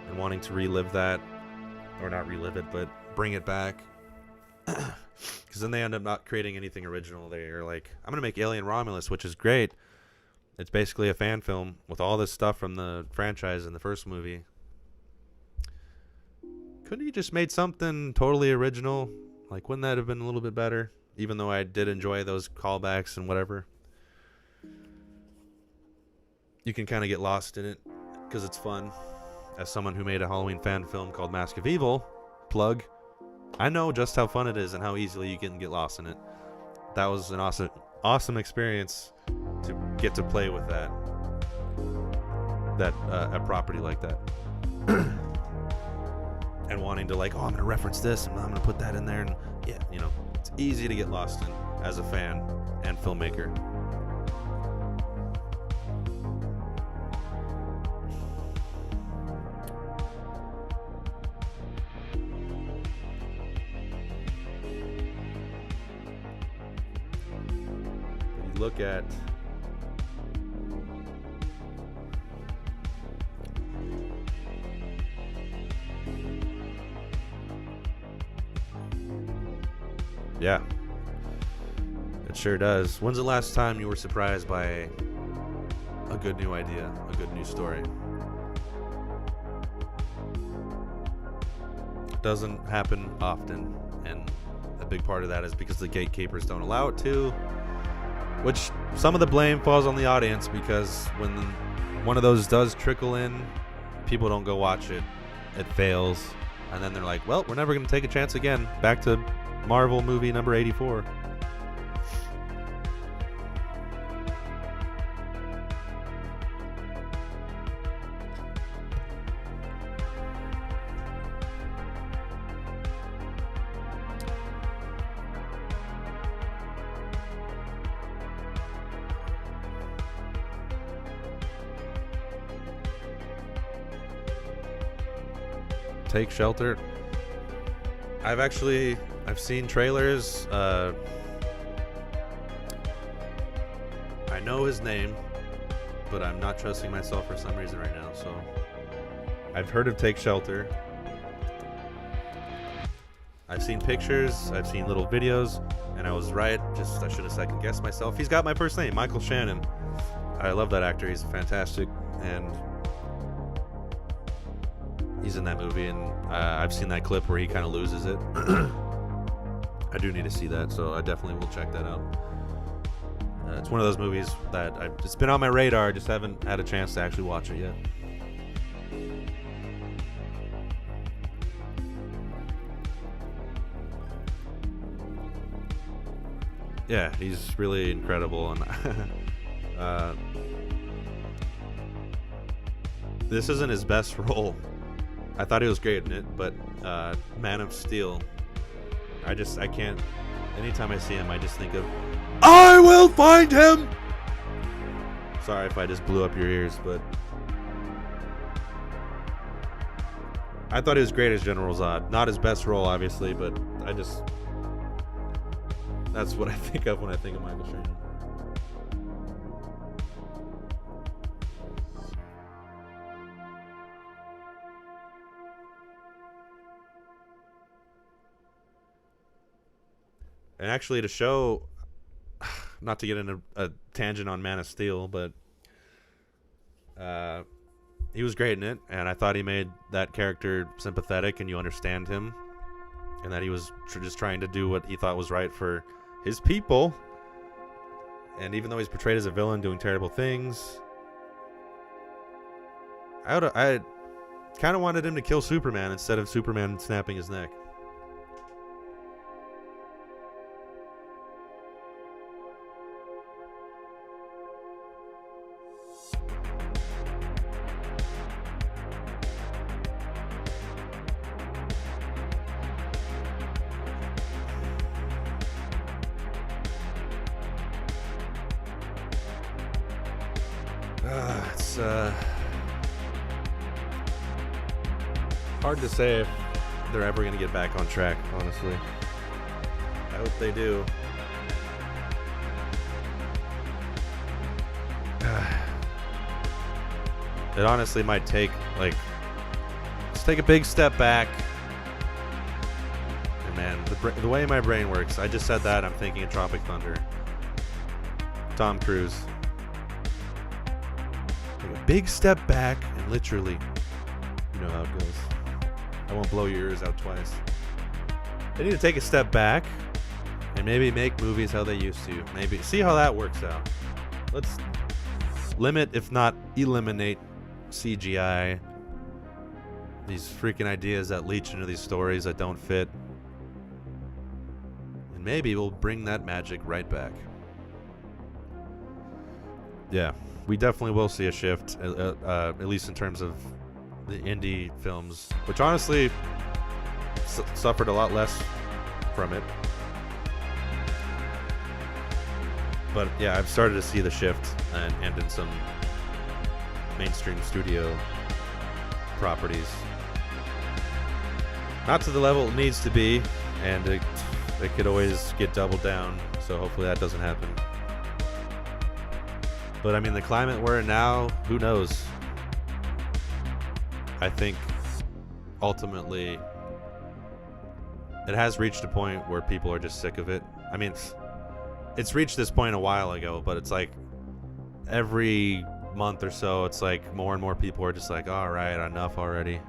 and wanting to relive that, or not relive it, but bring it back. Because then they end up not creating anything original. They're like, I'm going to make Alien Romulus, which is great. It's basically a fan film with all this stuff from the franchise in the first movie. Couldn't you just made something totally original? Like, wouldn't that have been a little bit better? Even though I did enjoy those callbacks and whatever. You can kind of get lost in it because it's fun. As someone who made a Halloween fan film called Mask of Evil, plug, I know just how fun it is and how easily you can get lost in it. That was an awesome experience to get to play with that a property like that. And wanting to like, oh, I'm going to reference this and I'm going to put that in there. And yeah, you know, it's easy to get lost in as a fan and filmmaker. You look at yeah, it sure does. When's the last time you were surprised by a good new idea, a good new story? It doesn't happen often, and a big part of that is because the gatekeepers don't allow it to, which some of the blame falls on the audience, because when one of those does trickle in, people don't go watch it, it fails, and then they're like, well, we're never going to take a chance again. Back to Marvel movie number 84. Take Shelter. I've seen trailers. I know his name, but I'm not trusting myself for some reason right now. So I've heard of Take Shelter. I've seen pictures. I've seen little videos, and I was right. I should have second guessed myself. He's got my first name, Michael Shannon. I love that actor. He's fantastic, and he's in that movie. And I've seen that clip where he kind of loses it. I do need to see that, so I definitely will check that out. It's one of those movies that it's been on my radar, I just haven't had a chance to actually watch it yet. Yeah, he's really incredible, and this isn't his best role. I thought he was great in it, but Man of Steel, I can't, anytime I see him, I just think of, I will find him! Sorry if I just blew up your ears, but I thought he was great as General Zod. Not his best role, obviously, but that's what I think of when I think of Michael Shannon. And actually, to show, not to get into a tangent on Man of Steel, but he was great in it, and I thought he made that character sympathetic, and you understand him, and that he was just trying to do what he thought was right for his people. And even though he's portrayed as a villain doing terrible things, I kind of wanted him to kill Superman instead of Superman snapping his neck. It's hard to say if they're ever going to get back on track, honestly. I hope they do. It honestly might take, let's take a big step back. And man, the way my brain works, I just said that, I'm thinking of Tropic Thunder. Tom Cruise. Take a big step back and literally, you know how it goes. I won't blow your ears out twice. They need to take a step back and maybe make movies how they used to. Maybe see how that works out. Let's limit, if not eliminate, CGI. These freaking ideas that leach into these stories that don't fit. And maybe we'll bring that magic right back. Yeah, we definitely will see a shift, at least in terms of the indie films, which honestly suffered a lot less from it. But yeah, I've started to see the shift and in some mainstream studio properties. Not to the level it needs to be, and it could always get doubled down, so hopefully that doesn't happen. But I mean, the climate we're in now, who knows? I think ultimately it has reached a point where people are just sick of it. I mean, it's reached this point a while ago, but it's like every month or so, it's like more and more people are just like, all right, enough already.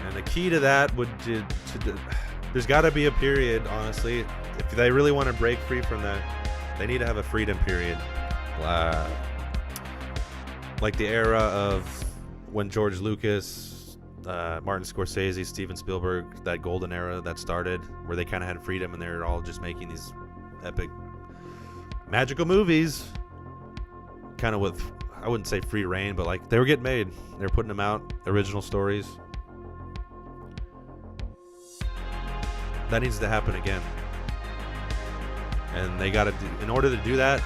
And the key to that would there's got to be a period, honestly. If they really want to break free from that, they need to have a freedom period. Like the era of when George Lucas, Martin Scorsese, Steven Spielberg, that golden era that started, where they kind of had freedom and they were all just making these epic, magical movies. Kind of with, I wouldn't say free reign, but like they were getting made. They were putting them out, original stories. That needs to happen again. And they got to, in order to do that,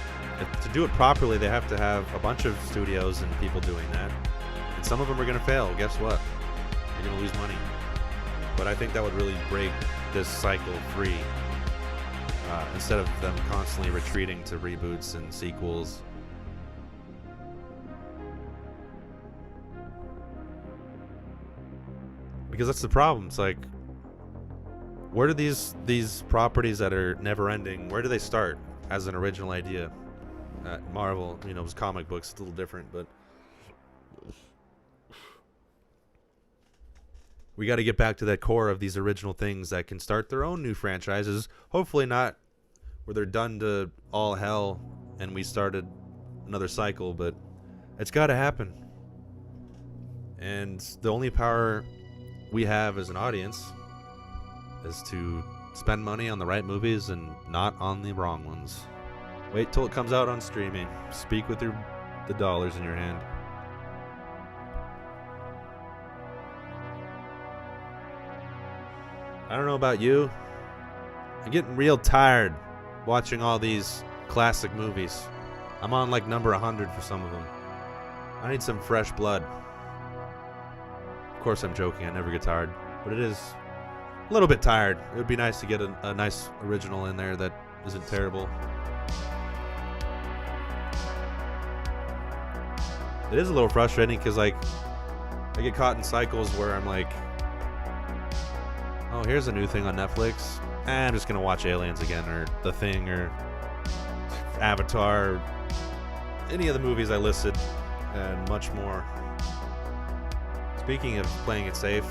to do it properly, they have to have a bunch of studios and people doing that. And some of them are going to fail. Guess what? You're going to lose money. But I think that would really break this cycle free. Instead of them constantly retreating to reboots and sequels. Because that's the problem. It's like, where do these properties that are never ending, where do they start as an original idea? Marvel, it was comic books, it's a little different, but we got to get back to that core of these original things that can start their own new franchises. Hopefully not where they're done to all hell and we started another cycle, but it's got to happen. And the only power we have as an audience is to spend money on the right movies and not on the wrong ones. Wait till it comes out on streaming. Speak with the dollars in your hand. I don't know about you, I'm getting real tired watching all these classic movies. I'm on like number 100 for some of them. I need some fresh blood. Of course I'm joking, I never get tired, but it is a little bit tired. It would be nice to get a nice original in there that isn't terrible. It is a little frustrating because like I get caught in cycles where I'm like, oh, here's a new thing on Netflix. I'm just gonna watch Aliens again, or The Thing, or Avatar, or any of the movies I listed, and much more. Speaking of playing it safe,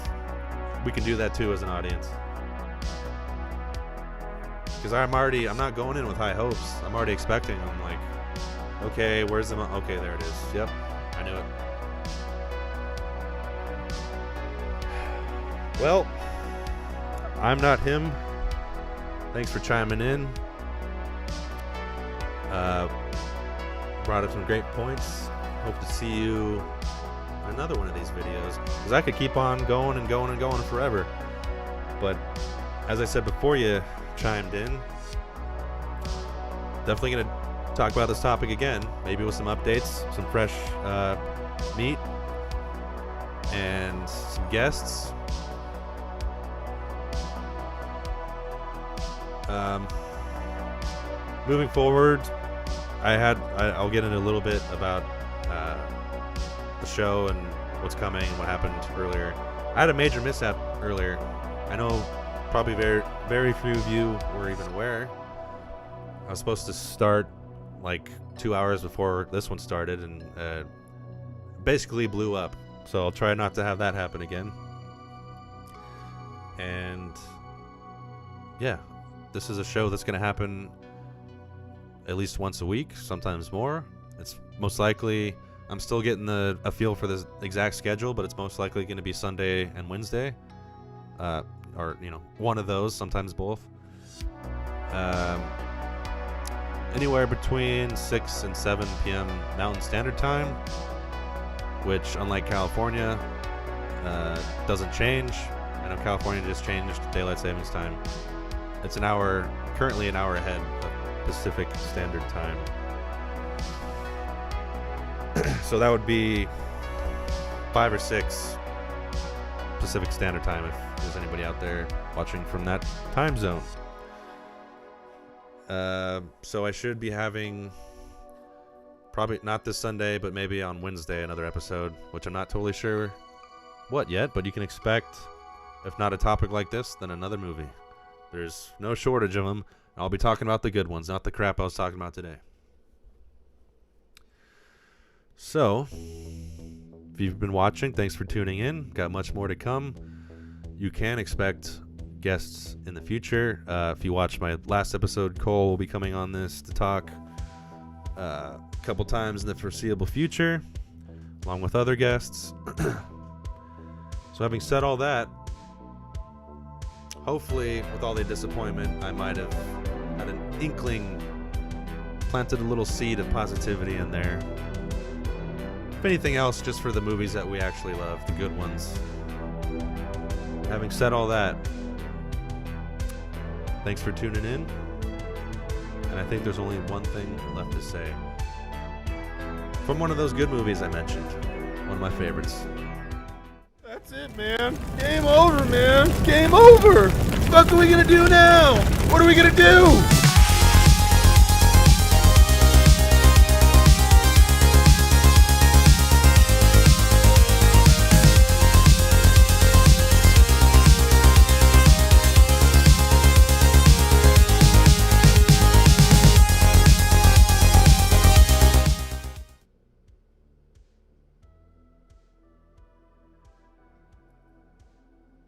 we can do that too as an audience. Because I'm not going in with high hopes. I'm already expecting. I'm like, okay, where's the okay, there it is. Yep, I knew it. Well, I'm not him. Thanks for chiming in. Brought up some great points. Hope to see you in another one of these videos. Because I could keep on going and going and going forever. But as I said before you chimed in, definitely going to talk about this topic again. Maybe with some updates, some fresh meat, and some guests. Moving forward, I'll get into a little bit about the show and what's coming and what happened earlier. I had a major mishap earlier. I know probably very few of you were even aware. I was supposed to start like 2 hours before this one started, and basically blew up. So I'll try not to have that happen again. And yeah, this is a show that's going to happen at least once a week, sometimes more. It's most likely, I'm still getting a feel for the exact schedule, but it's most likely going to be Sunday and Wednesday, or one of those, sometimes both. Anywhere between 6 and 7 p.m. Mountain Standard Time, which, unlike California, doesn't change. I know California just changed Daylight Savings Time. It's currently an hour ahead of Pacific Standard Time. So that would be 5 or 6 Pacific Standard Time if there's anybody out there watching from that time zone. So I should be having, probably not this Sunday, but maybe on Wednesday, another episode, which I'm not totally sure what yet, but you can expect, if not a topic like this, then another movie. There's no shortage of them. I'll be talking about the good ones, not the crap I was talking about today. So, if you've been watching, thanks for tuning in. Got much more to come. You can expect guests in the future. If you watched my last episode, Cole will be coming on this to talk a couple times in the foreseeable future, along with other guests. So having said all that, hopefully with all the disappointment, I might have had an inkling, planted a little seed of positivity in there. If anything else, just for the movies that we actually love, the good ones. Having said all that, thanks for tuning in. And I think there's only one thing left to say. From one of those good movies I mentioned. One of my favorites. That's it, man. Game over, man. Game over. What are we gonna do now? What are we gonna do?